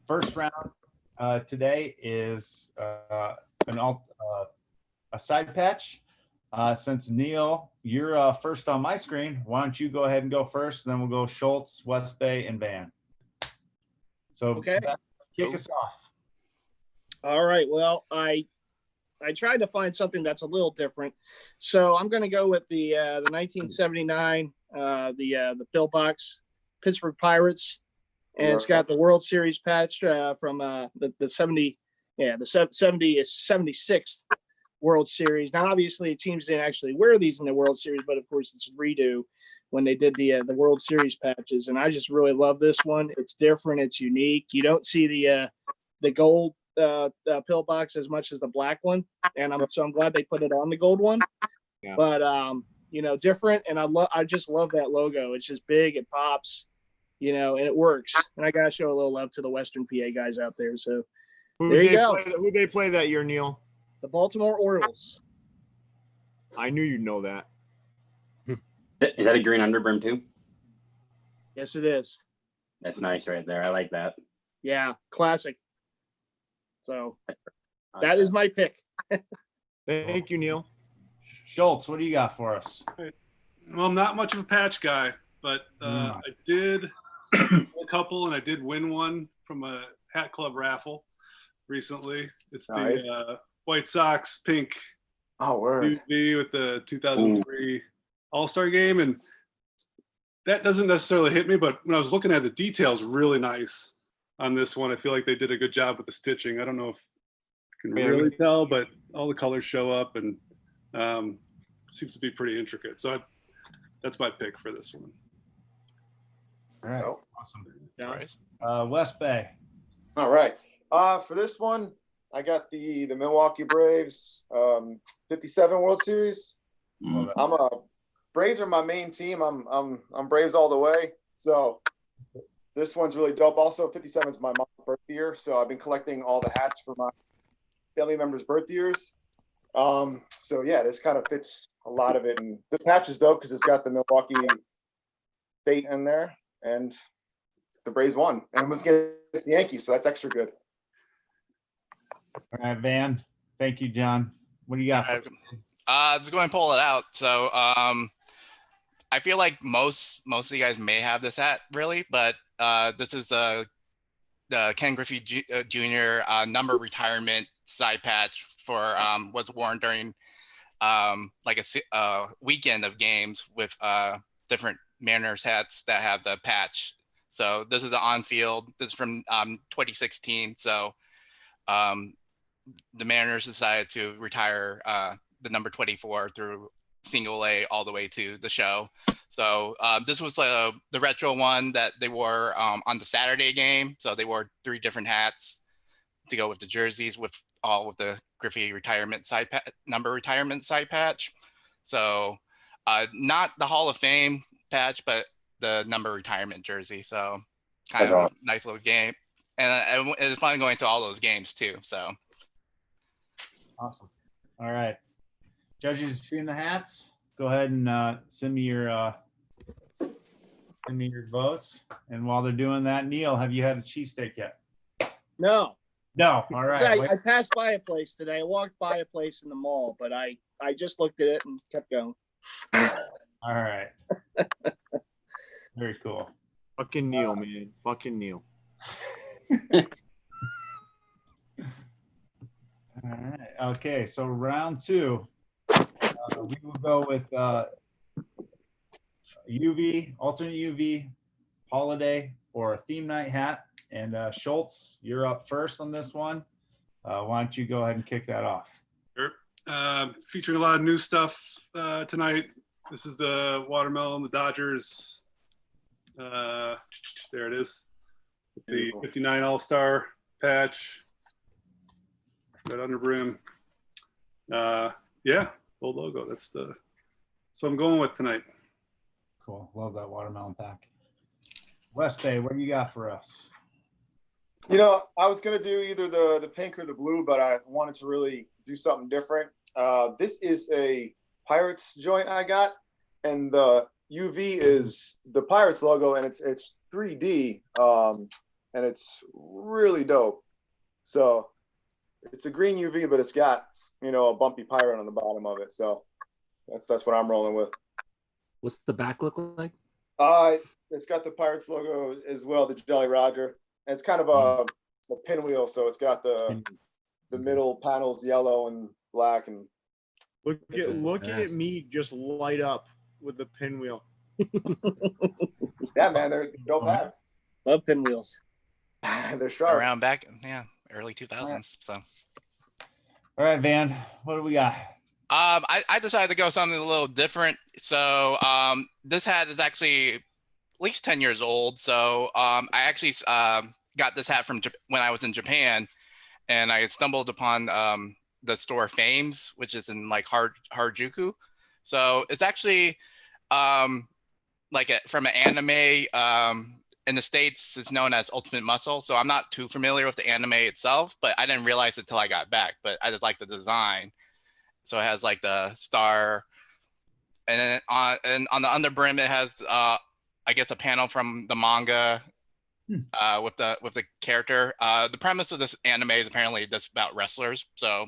first round today is a side patch. Since Neil, you're first on my screen, why don't you go ahead and go first? And then we'll go Schultz, West Bay, and Van. So kick us off. All right. Well, I tried to find something that's a little different, so I'm going to go with the 1979 the pillbox Pittsburgh Pirates, and it's got the World Series patch from the 76th World Series. Now, obviously, teams didn't actually wear these in the World Series, but of course, it's a redo when they did the World Series patches, and I just really love this one. It's different. It's unique. You don't see the gold pillbox as much as the black one, and I'm glad they put it on the gold one. Yeah. But different, and I just love that logo. It's just big, it pops, and it works. And I gotta show a little love to the Western PA guys out there. So there you go. Who they play that year, Neil? The Baltimore Orioles. I knew you'd know that. Is that a green underbrim too? Yes, it is. That's nice right there. I like that. Yeah, classic. So that is my pick. Thank you, Neil. Schultz, what do you got for us? Well, I'm not much of a patch guy, but I did a couple, and I did win one from a hat club raffle recently. It's nice. The White Sox pink UV with the 2003 All-Star game, and that doesn't necessarily hit me, but when I was looking at the details, really nice on this one. I feel like they did a good job with the stitching. I don't know if you can really tell, but all the colors show up, and seems to be pretty intricate. So that's my pick for this one. All right. Awesome. Yeah. West Bay. All right. For this one, I got the Milwaukee Braves 57 World Series. I'm a Braves are my main team. I'm Braves all the way. So this one's really dope. Also, 57 is my mom's birth year, so I've been collecting all the hats for my family members' birth years. So yeah, this kind of fits a lot of it, and this patch is dope because it's got the Milwaukee State in there, and the Braves won, and it was against the Yankees, so that's extra good. All right, Van. Thank you, John. What do you got? Let's go and pull it out. So I feel like most of you guys may have this hat, really, but this is the Ken Griffey Jr. Number retirement side patch for was worn during like a weekend of games with different Mariners hats that have the patch. So this is an on-field. This is from 2016. So the Mariners decided to retire the number 24 through single A all the way to the show. So this was the retro one that they wore on the Saturday game. So they wore 3 different hats to go with the jerseys with all of the Griffey retirement side number retirement side patch. So not the Hall of Fame patch, but the number retirement jersey. So kind That's of awesome. a nice little game. And it's fun going to all those games too. So Awesome. All right. Judges, seeing the hats? Go ahead and send me your votes. And while they're doing that, Neil, have you had a cheesesteak yet? No. No. All right. I passed by a place today. I walked by a place in the mall, but I just looked at it and kept going. All right. Very cool. Fucking Neil, man. Fucking Neil. All right. Okay. So round 2, we will go with UV, alternate UV, holiday, or a theme night hat. And Schultz, you're up first on this one. Why don't you go ahead and kick that off? Sure. Featuring a lot of new stuff tonight. This is the watermelon, the Dodgers. There it is. The 59 All-Star patch. Red under brim. Yeah, old logo. That's what I'm going with tonight. Cool. Love that watermelon pack. West Bay, what do you got for us? You know, I was gonna do either the pink or the blue, but I wanted to really do something different. This is a Pirates joint I got, and the UV is the Pirates logo, and it's 3D, and it's really dope. So it's a green UV, but it's got, you know, a bumpy pirate on the bottom of it. So that's what I'm rolling with. What's the back look like? It's got the Pirates logo as well, the Jolly Roger. And it's kind of a pinwheel, so it's got the middle panels yellow and black, and Look at me just light up with the pinwheel. yeah, man, they're dope hats. Love pinwheels. They're sharp. around back, yeah, early 2000s. So All right, Van, what do we got? I decided to go something a little different. So this hat is actually at least 10 years old. So I actually got this hat from when I was in Japan, and I stumbled upon the store Fames, which is in like Harajuku. So it's actually like from an anime in the States. It's known as Ultimate Muscle. So I'm not too familiar with the anime itself, but I didn't realize it till I got back. But I just like the design. So it has like the star, and then on the underbrim it has I guess a panel from the manga with the character. The premise of this anime is apparently just about wrestlers. So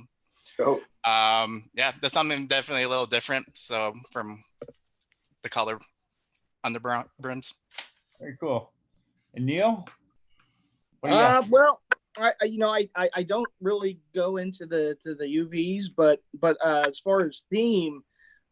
yeah, there's something definitely a little different. So from the color underbrims. Very cool. And Neil, what do you got? Well, I don't really go into the UVs, but as far as theme,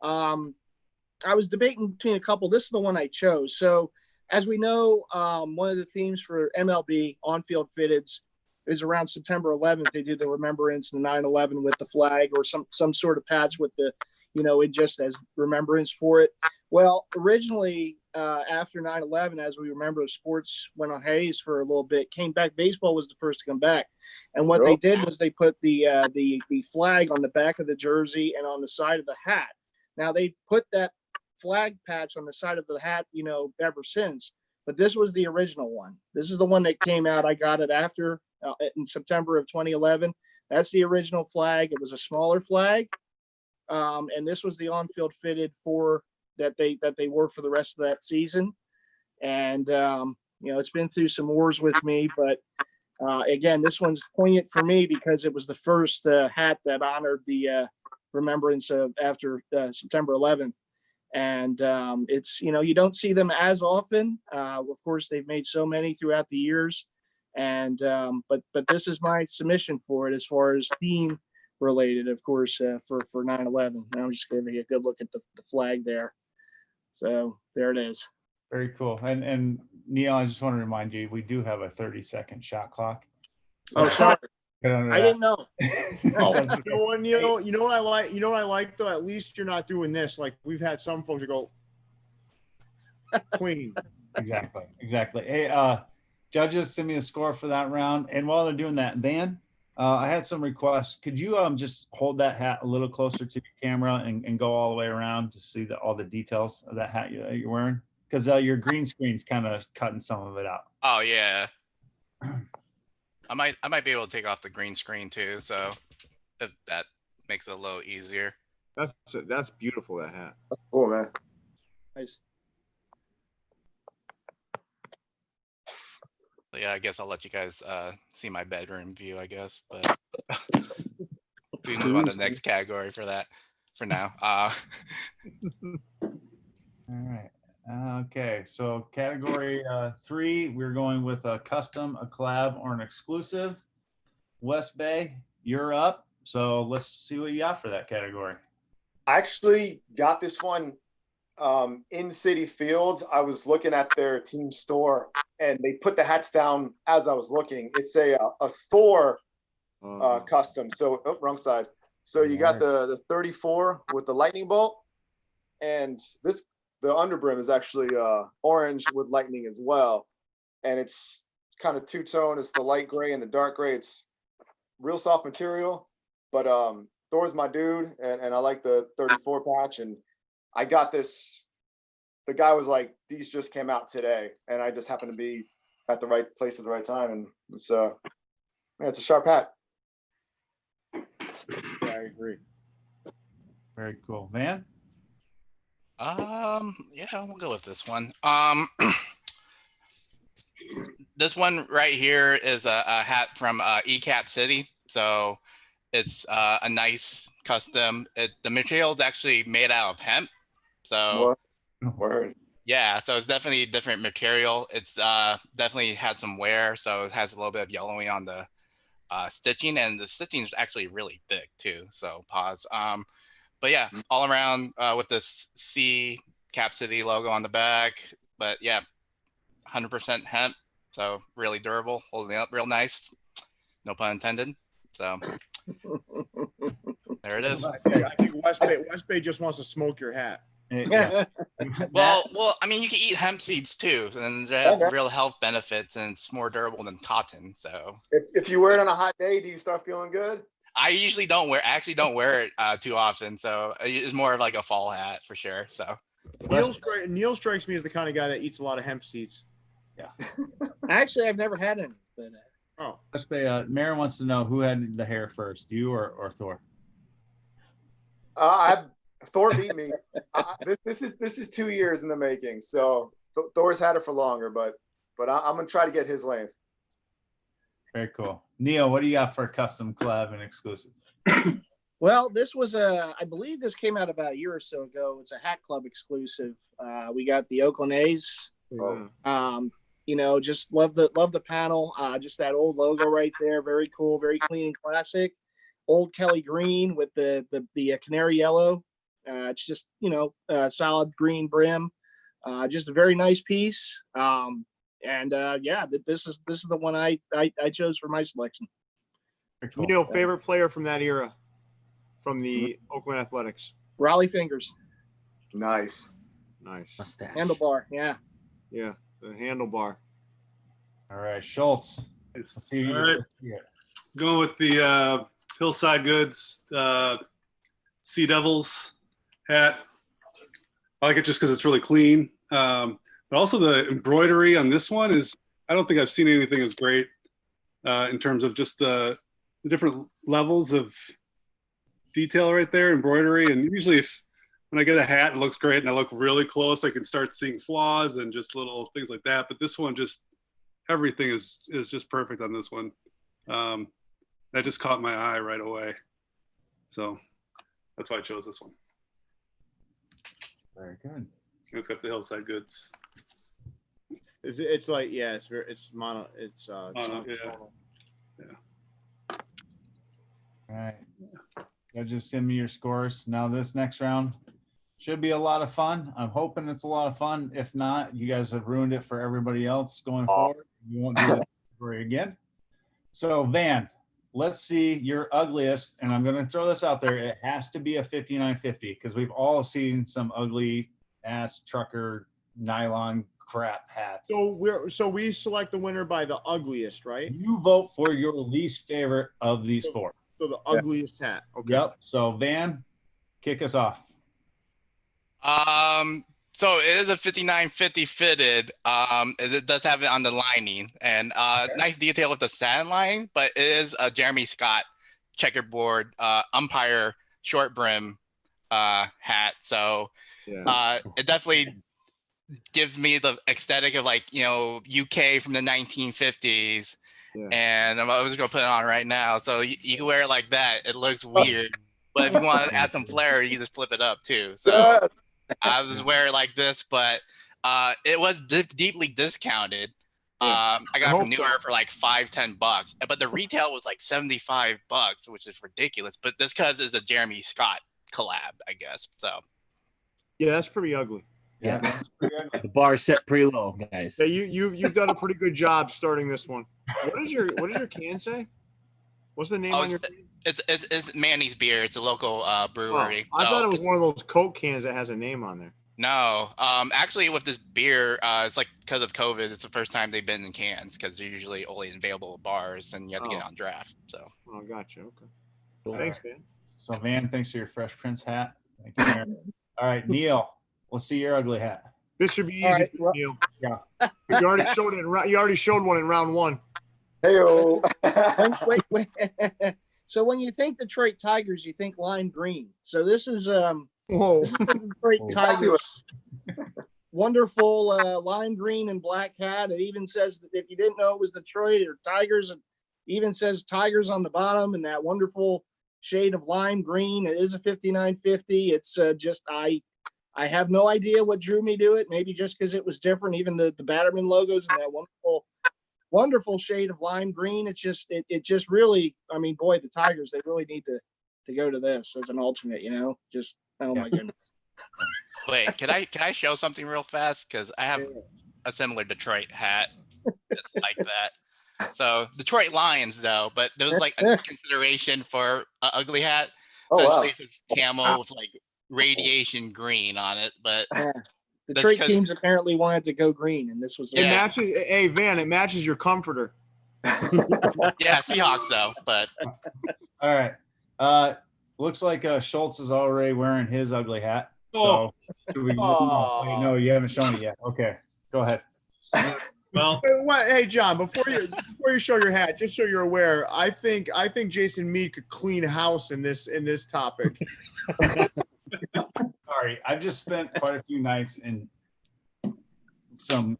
I was debating between a couple. This is the one I chose. So as we know, one of the themes for MLB on-field fitteds is around September 11th. They did the remembrance in 9/11 with the flag or some sort of patch with the, it just as remembrance for it. Well, originally after 9/11, as we remember, sports went on hiatus for a little bit, came back. Baseball was the first to come back. And what they did was they put the flag on the back of the jersey and on the side of the hat. Now they've put that flag patch on the side of the hat, ever since. But this was the original one. This is the one that came out. I got it after in September of 2011. That's the original flag. It was a smaller flag, and this was the on-field fitted for that they wore for the rest of that season. And it's been through some wars with me, but again, this one's poignant for me because it was the first hat that honored the remembrance of after September 11th. And it's, you don't see them as often. Of course, they've made so many throughout the years. And but this is my submission for it as far as theme related, of course, for 9/11. And I'm just giving you a good look at the flag there. So there it is. Very cool. And Neil, I just want to remind you, we do have a 30-second shot clock. Oh, sorry. I didn't know. Oh. You know what, Neil? You know what I like? You know what I like though? At least you're not doing this. Like we've had some folks that go clean. Exactly. Hey, judges, send me a score for that round. And while they're doing that, Van, I had some requests. Could you just hold that hat a little closer to your camera and go all the way around to see all the details of that hat you're wearing? Because your green screen's kind of cutting some of it out. Oh yeah. I might be able to take off the green screen too, so if that makes it a little easier. That's beautiful, that hat. That's cool, man. Nice. But yeah, I guess I'll let you guys see my bedroom view, I guess. But we can move on to the next category for that for now. All right. Okay, so category 3, we're going with a custom, a collab, or an exclusive. West Bay, you're up. So let's see what you got for that category. I actually got this one in City Fields. I was looking at their team store, and they put the hats down as I was looking. It's a Thor custom. So, wrong side. So you got the 34 with the lightning bolt, and the underbrim is actually orange with lightning as well. And it's kind of two-tone. It's the light gray and the dark gray. It's real soft material, but Thor's my dude, and I like the 34 patch. And I got this. The guy was like, these just came out today, and I just happened to be at the right place at the right time. And it's a sharp hat. Yeah, I agree. Very cool. Van? Yeah, we'll go with this one. This one right here is a hat from ecapcity. So it's a nice custom. The material is actually made out of hemp. So Word. yeah, so it's definitely a different material. It's definitely had some wear, so it has a little bit of yellowing on the stitching, and the stitching is actually really thick too. So pause. But yeah, all around with this C Cap City logo on the back. But yeah, 100% hemp, so really durable, holding up real nice. No pun intended. So there it is. I think West Bay just wants to smoke your hat. Yeah. Well, I mean, you can eat hemp seeds too, and they have real health benefits, and it's more durable than cotton. So if you wear it on a hot day, do you start feeling good? I usually don't wear it too often, so it's more of like a fall hat for sure. So Neil strikes me as the kind of guy that eats a lot of hemp seeds. Yeah. Actually, I've never had any. But, Oh, West Bay, Maren wants to know who had the hair first, you or Thor? Thor beat me. This is 2 years in the making. So Thor's had it for longer, but I'm gonna try to get his length. Very cool. Neil, what do you got for a custom collab and exclusive? Well, this was I believe this came out about a year or so ago. It's a Hat Club exclusive. We got the Oakland A's. Just love the panel. Just that old logo right there. Very cool, very clean and classic. Old Kelly green with the canary yellow. It's just, solid green brim. Just a very nice piece. This is the one I chose for my selection. Cool. Neil, favorite player from that era, from the Oakland Athletics? Raleigh Fingers. Nice. Mustache. Handlebar. Yeah. Yeah, the handlebar. All right, Schultz. All right. Going with the Hillside Goods Sea Devils hat. I like it just because it's really clean. But also the embroidery on this one is, I don't think I've seen anything as great in terms of just the different levels of detail right there, embroidery. And usually when I get a hat, it looks great and I look really close, I can start seeing flaws and just little things like that. But this one, just everything is just perfect on this one. That just caught my eye right away. So that's why I chose this one. Very good. It's got the Hillside Goods. It's like, yeah, it's mono. Mono, yeah. All right. Judges, send me your scores. Now this next round should be a lot of fun. I'm hoping it's a lot of fun. If not, you guys have ruined it for everybody else going forward. You won't do this story again. So Van, let's see your ugliest, and I'm going to throw this out there. It has to be a 5950 because we've all seen some ugly ass trucker nylon crap hats. So we select the winner by the ugliest, right? You vote for your least favorite of these four. So the ugliest hat. Okay. Yep. So Van, kick us off. So it is a 5950 fitted. It does have it on the lining, and nice detail with the satin line, but it is a Jeremy Scott checkerboard umpire short brim hat. So it definitely gives me the aesthetic of like, you know, UK from the 1950s. Yeah. And I was gonna put it on right now. So you can wear it like that. It looks weird, but if you want to add some flair, you can just flip it up too. So I was just wearing it like this, but it was deeply discounted. I got it from New Era for like $5-10, but the retail was like $75, which is ridiculous. But this because it's a Jeremy Scott collab, I guess. So yeah, that's pretty ugly. Yeah, the bar is set pretty low, guys. Yeah, you've done a pretty good job starting this one. What does your can say? What's the name on your can? It's Manny's Beer. It's a local brewery. Oh, I thought it was one of those Coke cans that has a name on there. No, actually, with this beer, it's like because of COVID, it's the first time they've been in cans because they're usually only available at bars and you have to get it on draft. So. Oh, gotcha. Okay. Cool. Thanks, Van. So Van, thanks for your Fresh Prince hat. Thank you, Aaron. All right, Neil. Let's see your ugly hat. This should be easy for Neil. Yeah. You already showed it. You already showed one in round one. Hey-o. Wait. So when you think Detroit Tigers, you think lime green. So this is this is the Detroit Tigers. Wonderful lime green and black hat. It even says that if you didn't know it was Detroit or Tigers, it even says Tigers on the bottom and that wonderful shade of lime green. It is a 5950. It's just I have no idea what drew me to it. Maybe just because it was different. Even the Batterman logos and that wonderful shade of lime green. It's just it just really. I mean, boy, the Tigers, they really need to go to this as an alternate. You know, just oh my goodness. Wait, can I show something real fast? Because I have a similar Detroit hat. It's like that. So Detroit Lions, though, but there was like a consideration for an ugly hat. Essentially, it's just camo with like radiation green on it, but Detroit teams apparently wanted to go green, and this was it matches. Hey Van, it matches your comforter. Yeah, Seahawks though. But all right, looks like Schultz is already wearing his ugly hat. So wait, no, you haven't shown it yet. Okay, go ahead. Well, hey John, before you show your hat, just so you're aware, I think Jason Mead could clean house in this topic. Sorry, I've just spent quite a few nights in some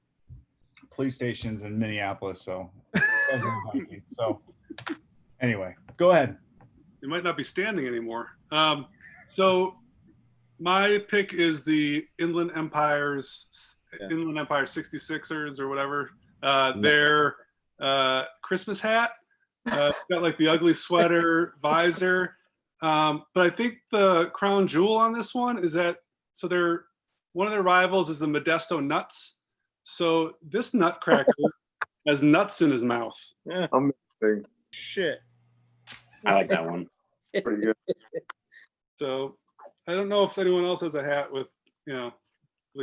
police stations in Minneapolis, so anyway, go ahead. You might not be standing anymore. So my pick is the Inland Empire 66ers or whatever. Their Christmas hat. It's got like the ugly sweater, visor. But I think the crown jewel on this one is that one of their rivals is the Modesto Nuts. So this nutcracker has nuts in his mouth. Yeah. Amazing. Shit. I like that one. Pretty good. So I don't know if anyone else has a hat with, the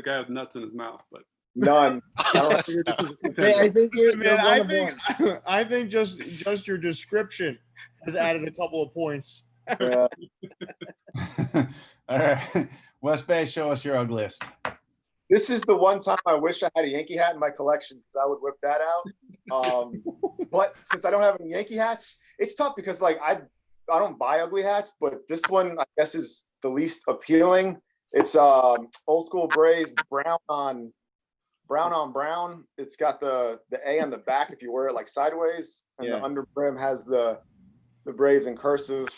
guy with nuts in his mouth, but none. I think just your description has added a couple of points. Yeah. All right. West Bay, show us your ugliest. This is the one time I wish I had a Yankee hat in my collection because I would whip that out. But since I don't have any Yankee hats, it's tough because like I don't buy ugly hats, but this one I guess is the least appealing. It's old school Braves brown on brown. It's got the A on the back if you wear it like sideways, and the under brim has the Braves in cursive.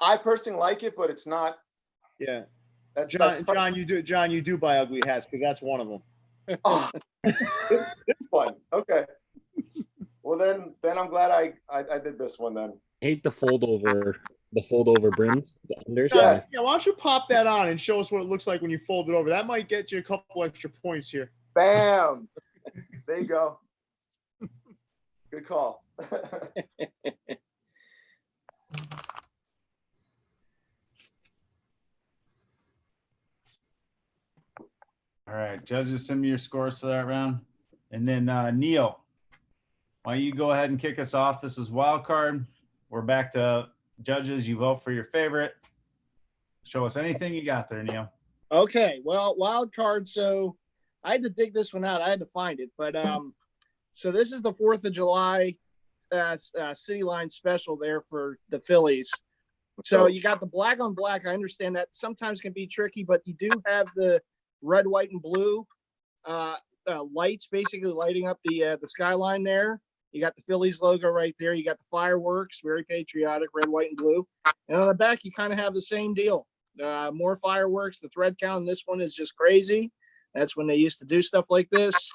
I personally like it, but it's not. Yeah. That's John, you do buy ugly hats because that's one of them. Oh, this one. Okay. Well, then I'm glad I did this one then. Hate the fold over brims, the unders. Yeah, why don't you pop that on and show us what it looks like when you fold it over? That might get you a couple extra points here. Bam. There you go. Good call. All right, judges, send me your scores for that round. And then Neil, why don't you go ahead and kick us off? This is wild card. We're back to judges. You vote for your favorite. Show us anything you got there, Neil. Okay, well, wild card. So I had to dig this one out. I had to find it, but so this is the 4th of July City Line special there for the Phillies. So you got the black on black. I understand that sometimes can be tricky, but you do have the red, white, and blue lights basically lighting up the skyline there. You got the Phillies logo right there. You got the fireworks, very patriotic, red, white, and blue. And on the back, you kind of have the same deal. More fireworks. The thread count in this one is just crazy. That's when they used to do stuff like this.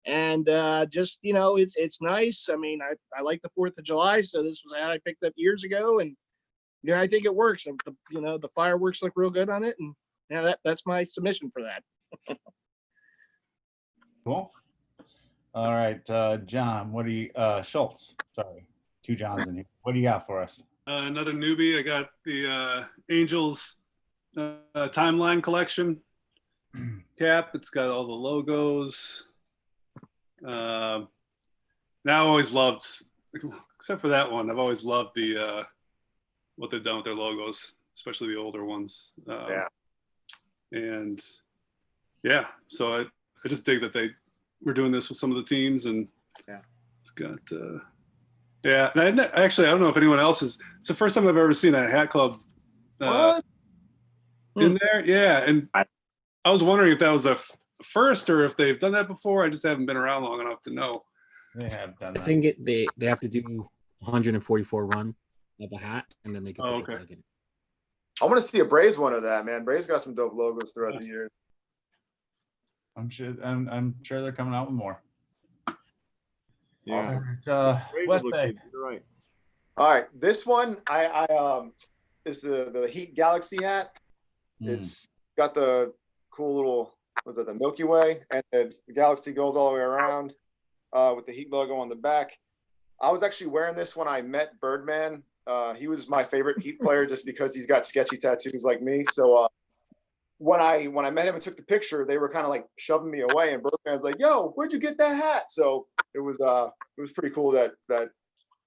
And just, you know, it's nice. I mean, I like the 4th of July, so this was a hat I picked up years ago, and yeah, I think it works. The fireworks look real good on it, and yeah, that's my submission for that. Cool. All right, John, what do you, Schultz, sorry, 2 Johns in here. What do you got for us? Another newbie. I got the Angels timeline collection cap. It's got all the logos. Now I always loved, except for that one, I've always loved the what they've done with their logos, especially the older ones. And yeah, so I just dig that they were doing this with some of the teams, and it's got and I don't know if anyone else is. It's the first time I've ever seen a hat club in there. Yeah, and I was wondering if that was a first or if they've done that before. I just haven't been around long enough to know. They have done that. I think they have to do 144 run of a hat, and then they can. Okay. I want to see a Braves one of that, man. Braves got some dope logos throughout the year. I'm sure they're coming out with more. Yeah. Awesome. West Bay. You're right. All right, this one I is the Heat Galaxy hat. It's got the cool little, the Milky Way, and the galaxy goes all the way around with the Heat logo on the back. I was actually wearing this when I met Birdman. He was my favorite Heat player just because he's got sketchy tattoos like me. So when I met him and took the picture, they were kind of like shoving me away, and Birdman's like, "Yo, where'd you get that hat?" So it was pretty cool that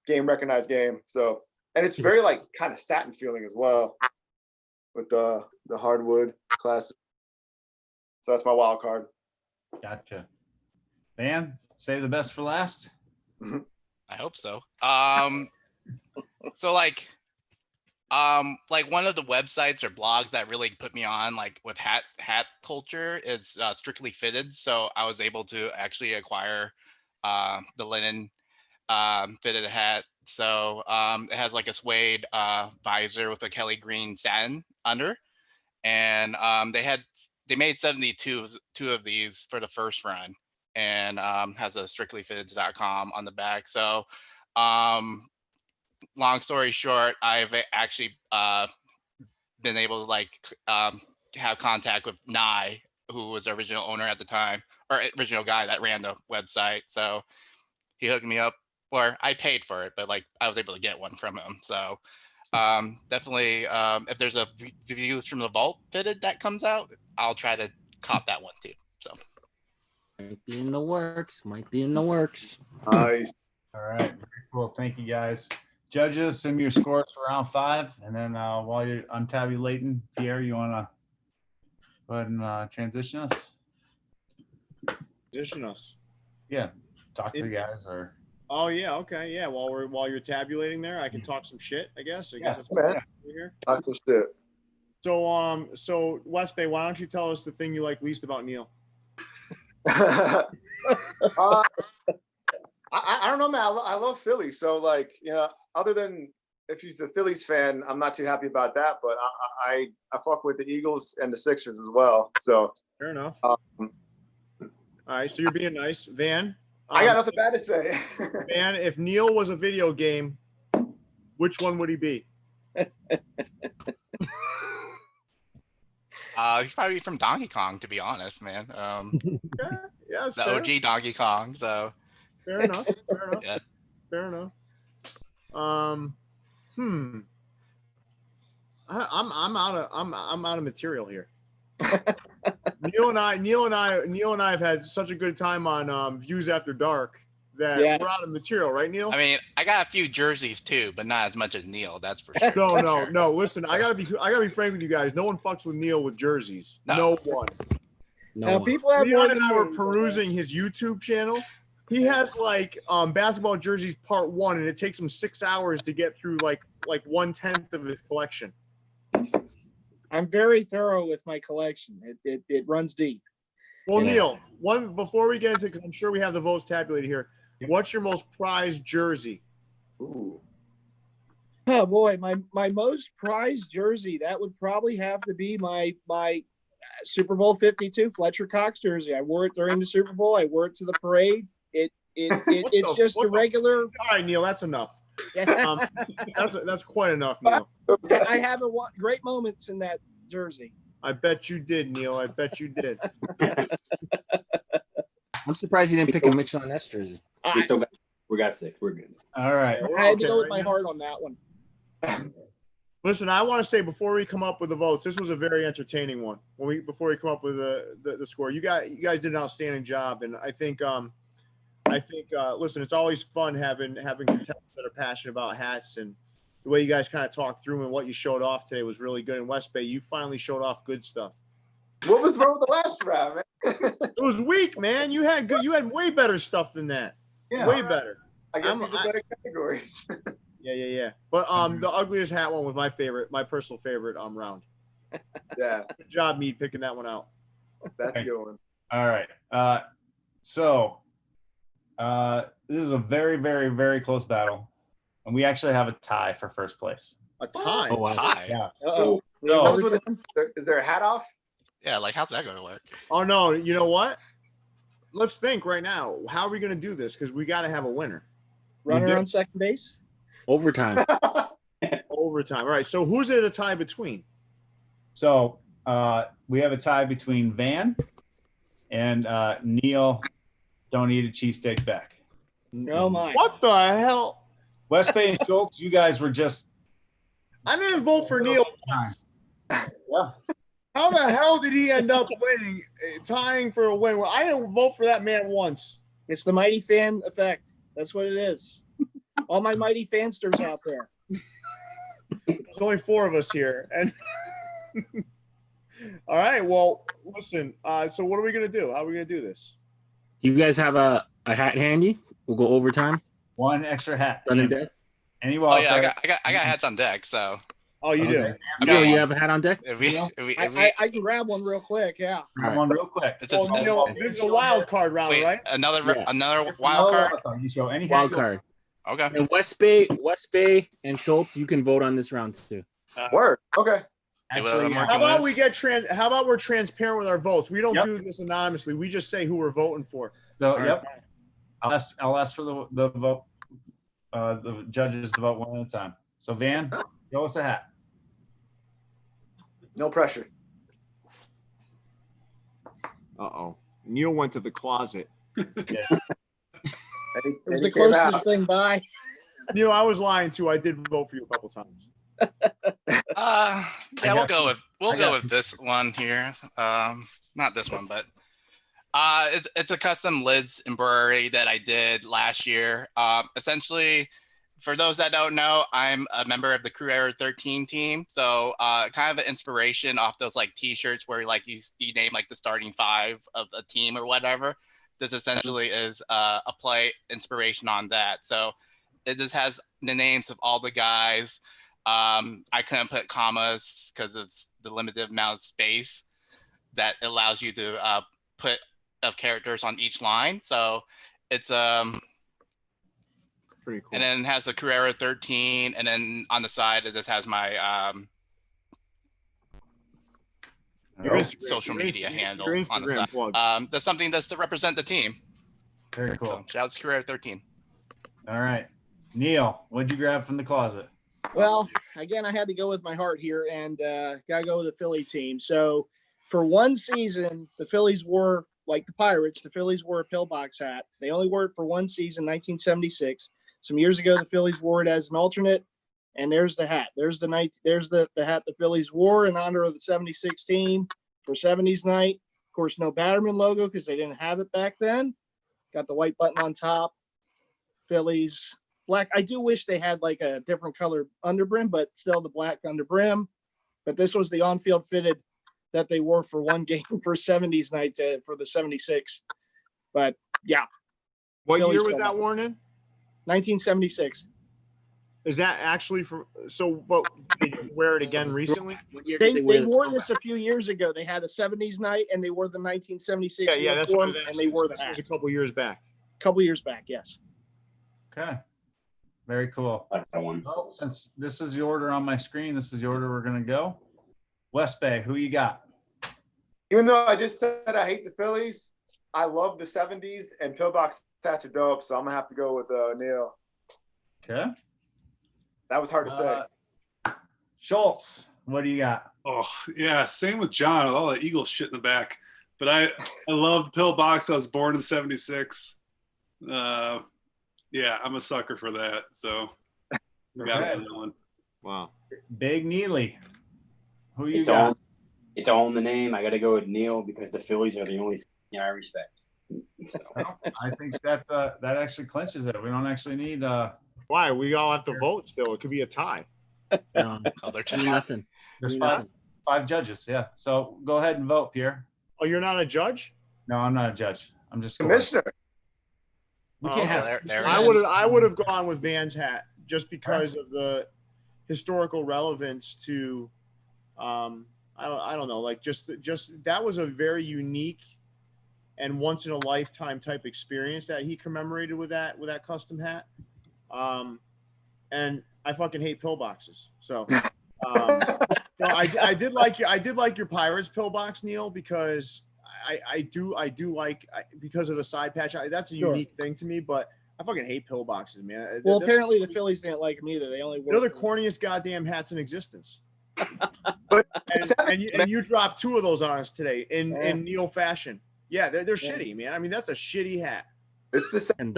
game recognized game. So, and it's very like kind of satin feeling as well with the hardwood classic. So that's my wild card. Gotcha. Van, save the best for last. I hope so. So like one of the websites or blogs that really put me on like with hat culture is Strictly Fitted. So I was able to actually acquire the linen fitted hat. So it has like a suede visor with a Kelly green satin under, and they made 72 of these for the first run, and has a strictlyfitteds.com on the back. So long story short, I've actually been able to like have contact with Nye, who was the original owner at the time, or original guy that ran the website. So he hooked me up, or I paid for it, but like I was able to get one from him. So definitely, if there's a Views from the Vault fitted that comes out, I'll try to cop that one too. So might be in the works. Nice. All right. Very cool. Thank you, guys. Judges, send me your scores for round 5, and then while you're untabulating, Pierre, you want to Go ahead and transition us. Position us. Yeah, talk to the guys or. Oh yeah, okay, yeah. While you're tabulating there, I can talk some shit. I guess that's man. what we're here. Talk some shit. So West Bay, why don't you tell us the thing you like least about Neil? I don't know, man. I love Philly. So, like, other than if he's a Phillies fan, I'm not too happy about that. But I fuck with the Eagles and the Sixers as well. So Fair enough. All right, so you're being nice, Van. I got nothing bad to say. Van, if Neil was a video game, which one would he be? He'd probably be from Donkey Kong, to be honest, man. Yeah, The OG Donkey Kong. So fair enough. Yeah. Fair enough. I'm out of material here. Neil and I have had such a good time on Views After Dark that we're out of material, right, Neil? I mean, I got a few jerseys too, but not as much as Neil. That's for sure. No. Listen, I gotta be frank with you guys. No one fucks with Neil with jerseys. No one. Now, people have Leon and I were perusing his YouTube channel. He has like basketball jerseys part 1, and it takes him 6 hours to get through like 1/10 of his collection. I'm very thorough with my collection. It runs deep. Well, Neil, before we get into, because I'm sure we have the votes tabulated here. What's your most prized jersey? Ooh. Oh boy, my most prized jersey, that would probably have to be my Super Bowl 52 Fletcher Cox jersey. I wore it during the Super Bowl. I wore it to the parade. It's just a regular. All right, Neil, that's enough. That's quite enough, Neil. I have great moments in that jersey. I bet you did, Neil. I bet you did. I'm surprised you didn't pick a Mitchell and Ness jersey. We got 6. We're good. All right. I had to go with my heart on that one. Listen, I want to say before we come up with the votes, this was a very entertaining one. Before we come up with the score, you guys did an outstanding job, and I think listen, it's always fun having contestants that are passionate about hats, and the way you guys kind of talked through and what you showed off today was really good. In West Bay, you finally showed off good stuff. What was wrong with the last round, man? It was weak, man. You had way better stuff than that. Yeah, way better. I guess these are better categories. Yeah. But the ugliest hat one was my personal favorite round. Yeah. Good job, Mead, picking that one out. That's a good one. All right. This is a very, very, very close battle, and we actually have a tie for first place. A tie? Oh, wow. Tie? Yeah. Uh-oh. Is there a hat off? Yeah, like how's that going to work? Oh no! You know what? Let's think right now. How are we going to do this? Because we got to have a winner. Runner on second base. Overtime. Overtime. All right. So who's it a tie between? So we have a tie between Van and Neil. Don't eat a cheesesteak back. Oh my! What the hell? West Bay and Schultz, you guys were just. I didn't vote for Neil once. Yeah. How the hell did he end up winning, tying for a win? Well, I didn't vote for that man once. It's the mighty fan effect. That's what it is. All my mighty fansters out there. There's only 4 of us here, and all right. Well, listen. So what are we gonna do? How are we gonna do this? You guys have a hat handy? We'll go overtime. One extra hat. Sudden death. Any Oh wild yeah, card. I got hats on deck. So Oh, you do. Yeah, you have a hat on deck? I can grab one real quick. Yeah. Grab one real quick. It's Well, Neil, this is a wild card round, wait, right? another Yeah. wild card. You show any Wild hat. card. Okay. And West Bay and Schultz, you can vote on this round too. Word. Okay. Actually, How about we How about we're transparent with our votes? We don't Yep. do this anonymously. We just say who we're voting for. So, yep. I'll ask for the vote. The judges to vote one at a time. So Van, go us a hat. No pressure. Uh-oh. Neil went to the closet. It was the closest thing by. Neil, I was lying too. I did vote for you a couple times. Yeah, we'll go with this one here. Not this one, but it's a custom lids embroidery that I did last year. Essentially, for those that don't know, I'm a member of the Crew Error 13 team. So kind of an inspiration off those like t-shirts where like you name like the starting 5 of a team or whatever. This essentially is a play inspiration on that. So it just has the names of all the guys. I couldn't put commas because it's the limited amount of space that allows you to put of characters on each line. So it's Pretty cool. and then it has a Carrera 13, and then on the side it just has my social media handle on the side. That's something that's to represent the team. Very cool. So shout out to Carrera 13. All right, Neil, what'd you grab from the closet? Well, again, I had to go with my heart here, and gotta go with the Philly team. So for one season, the Phillies wore, like the Pirates, the Phillies wore a pillbox hat. They only wore it for one season, 1976. Some years ago, the Phillies wore it as an alternate, and there's the hat. There's the hat the Phillies wore in honor of the 76 team for 70s night. Of course, no Batterman logo because they didn't have it back then. Got the white button on top. Phillies black. I do wish they had like a different color underbrim, but still the black underbrim. But this was the on-field fitted that they wore for one game for 70s night for the 76. But yeah. What Phillies year was won. that worn in? 1976. Is that actually but did you wear it again recently? They wore this a few years ago. They had a 70s night and they wore the 1976 Yeah, that's what uniform, and they wore the hat. a couple years back. Couple years back, yes. Okay. Very cool. Like that one. Well, since this is the order on my screen, this is the order we're going to go. West Bay, who you got? Even though I just said I hate the Phillies, I love the 70s, and pillbox hats are dope, so I'm going to have to go with Neil. Okay. That was hard to say. Schultz, what do you got? Oh, yeah, same with John, with all the Eagles shit in the back. But I love the pillbox. I was born in 76. Yeah, I'm a sucker for that. So we got that one. Wow. Big Neily. Who you got? It's all in the name. I got to go with Neil because the Phillies are the only thing I respect. So. Well, I think that that actually clinches it. We don't actually need. Why? We all have to vote still. It could be a tie. No, They're nothing. There's five judges. Yeah. So go ahead and vote, Pierre. Oh, you're not a judge? No, I'm not a judge. I'm just Commissioner. We can't have. I would have gone with Van's hat just because of the historical relevance to. I don't know. Like just that was a very unique and once in a lifetime type experience that he commemorated with that custom hat. And I fucking hate pillboxes. So no, I did like your Pirates pillbox, Neil, because I do like because of the side patch. That's a unique thing to me, but I fucking hate pillboxes, man. Well, apparently the Phillies didn't like them either. They only wore they're the corniest goddamn hats in existence. But and you dropped 2 of those on us today in Neil fashion. Yeah, they're shitty, man. I mean, that's a shitty hat. It's the same.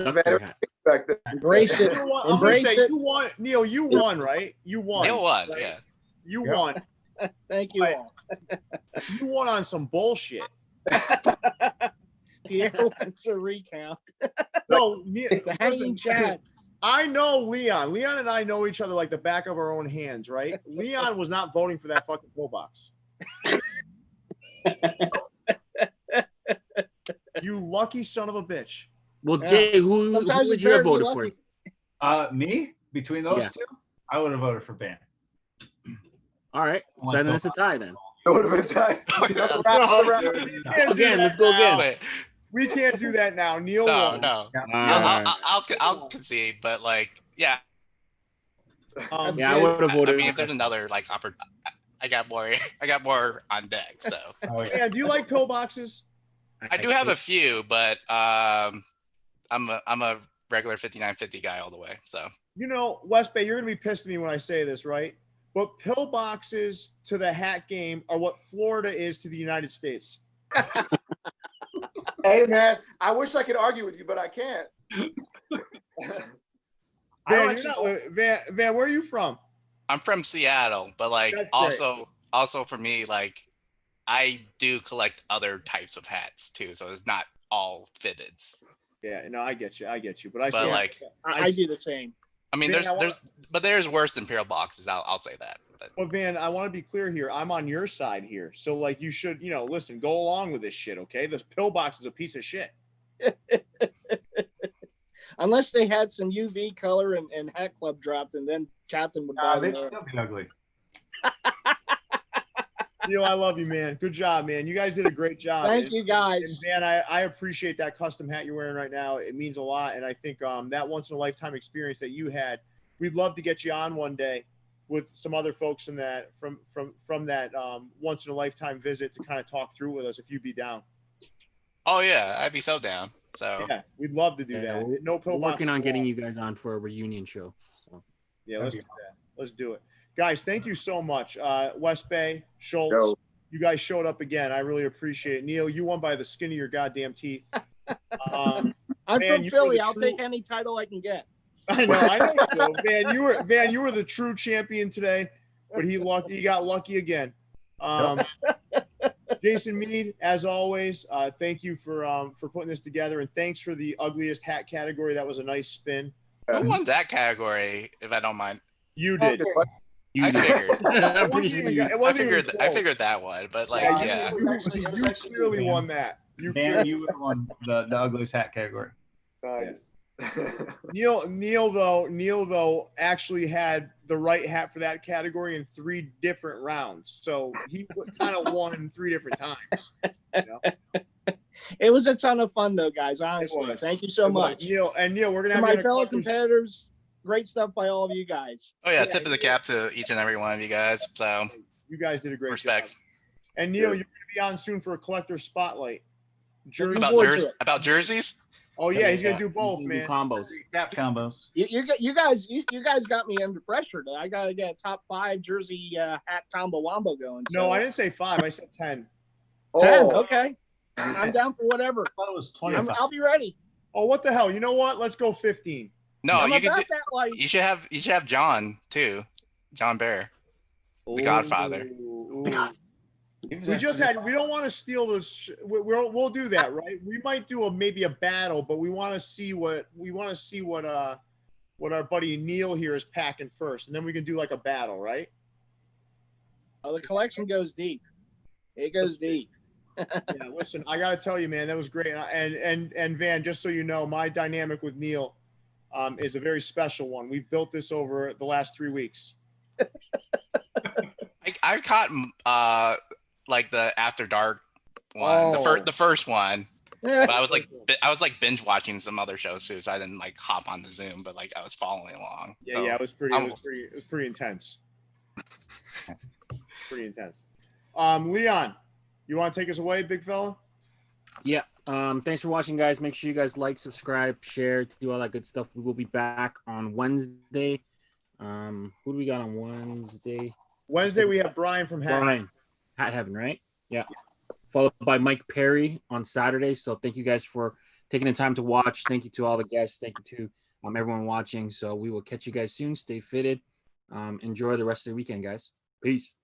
Embrace it. Embrace it. You won, Neil. You won, right? You won. Neil won, right? yeah. You won. Thank you all. You won on some bullshit. Pierre wants a recount. No, The hanging chats. I know Leon. Leon and I know each other like the back of our own hands, right? Leon was not voting for that fucking pillbox. You lucky son of a bitch. Well, Jay, who would you have voted for? Me? Between those two, I would have voted for Ban. All right, then it's a tie then. It would have been tight. Again, let's go again. Wait, We can't do that now. Neil won. no. I'll concede, but like, yeah. Yeah, I would have voted. I mean, if there's another like I got more on deck. So. Yeah, do you like pillboxes? I do have a few, but I'm a regular 5950 guy all the way. So. You know, West Bay, you're gonna be pissed at me when I say this, right? But pillboxes to the hat game are what Florida is to the United States. Hey man, I wish I could argue with you, but I can't. Van, where are you from? I'm from Seattle, but like also for me, like I do collect other types of hats too, so it's not all fitteds. Yeah, no, I get you, but I do the same. I mean, Van, there's worse than pillboxes. I'll say that. But Well, Van, I want to be clear here. I'm on your side here. So, like, you should, listen, go along with this shit, okay? This pillbox is a piece of shit. Unless they had some UV color and Hat Club dropped, and then Captain would buy They'd them. still be ugly. Neil, I love you, man. Good job, man. You guys did a great job. Thank you, guys. And Van, I appreciate that custom hat you're wearing right now. It means a lot. And I think that once in a lifetime experience that you had, we'd love to get you on one day with some other folks in that from that once in a lifetime visit to kind of talk through with us if you'd be down. oh yeah, I'd be so down. So Yeah, we'd love to do that. No We're pillbox. working on getting you guys on for a reunion show. So Yeah, let's do that. Let's do it. Guys, thank you so much. West Bay, Schultz, Yo. you guys showed up again. I really appreciate it. Neil, you won by the skin of your goddamn teeth. I'm Man, from you Philly. were the I'll true- take any title I can get. I know so. Van, you were the true champion today, but he got lucky again. Jason Mead, as always, thank you for putting this together, and thanks for the ugliest hat category. That was a nice spin. who won that category? If I don't mind, You did. I figured. I'm pretty sure you. I figured that one, but like, yeah. You clearly won that. Dan, you would have won the ugliest hat category. Nice. Neil though actually had the right hat for that category in 3 different rounds, so he kind of won in 3 different times. You know? It was a ton of fun, though, guys. Honestly, thank you so much. Neil, we're gonna To have my you in a fellow collector's- competitors, great stuff by all of you guys. Oh yeah, tip of the cap to each and every one of you guys. So You guys did a great respects. job. And Neil, you're gonna be on soon for a collector's spotlight. Looking forward to it. About jerseys. Oh yeah, he's gonna do both, You can do man. combos. Cap combos. You guys got me under pressure. I gotta get a top 5 jersey hat combo wombo going. So. No, I didn't say 5. I said 10. 10. Okay, I'm down for whatever. I thought it was 25. I'll be ready. Oh, what the hell? You know what? Let's go 15. No, I'm you could. about that life. You should have John too, John Bear. The Godfather. Ooh. We don't want to steal this. We'll do that, right? We might do maybe a battle, but we want to see what our buddy Neil here is packing first, and then we can do like a battle, right? Oh, the collection goes deep. It goes deep. Yeah, listen, I gotta tell you, man, that was great. And Van, just so you know, my dynamic with Neil is a very special one. We've built this over the last 3 weeks. I caught like the After Dark one, the first one. But I was like binge watching some other shows too, so I didn't like hop on the Zoom, but like I was following along. Yeah, So, it was pretty intense. Pretty intense. Leon, you want to take us away, big fella? Yeah. Thanks for watching, guys. Make sure you guys like, subscribe, share, do all that good stuff. We will be back on Wednesday. Who do we got on Wednesday? Wednesday we have Brian from Hat Heaven, right? Yeah. Followed by Mike Perry on Saturday. So thank you guys for taking the time to watch. Thank you to all the guests. Thank you to everyone watching. So we will catch you guys soon. Stay fitted. Enjoy the rest of the weekend, guys. Peace.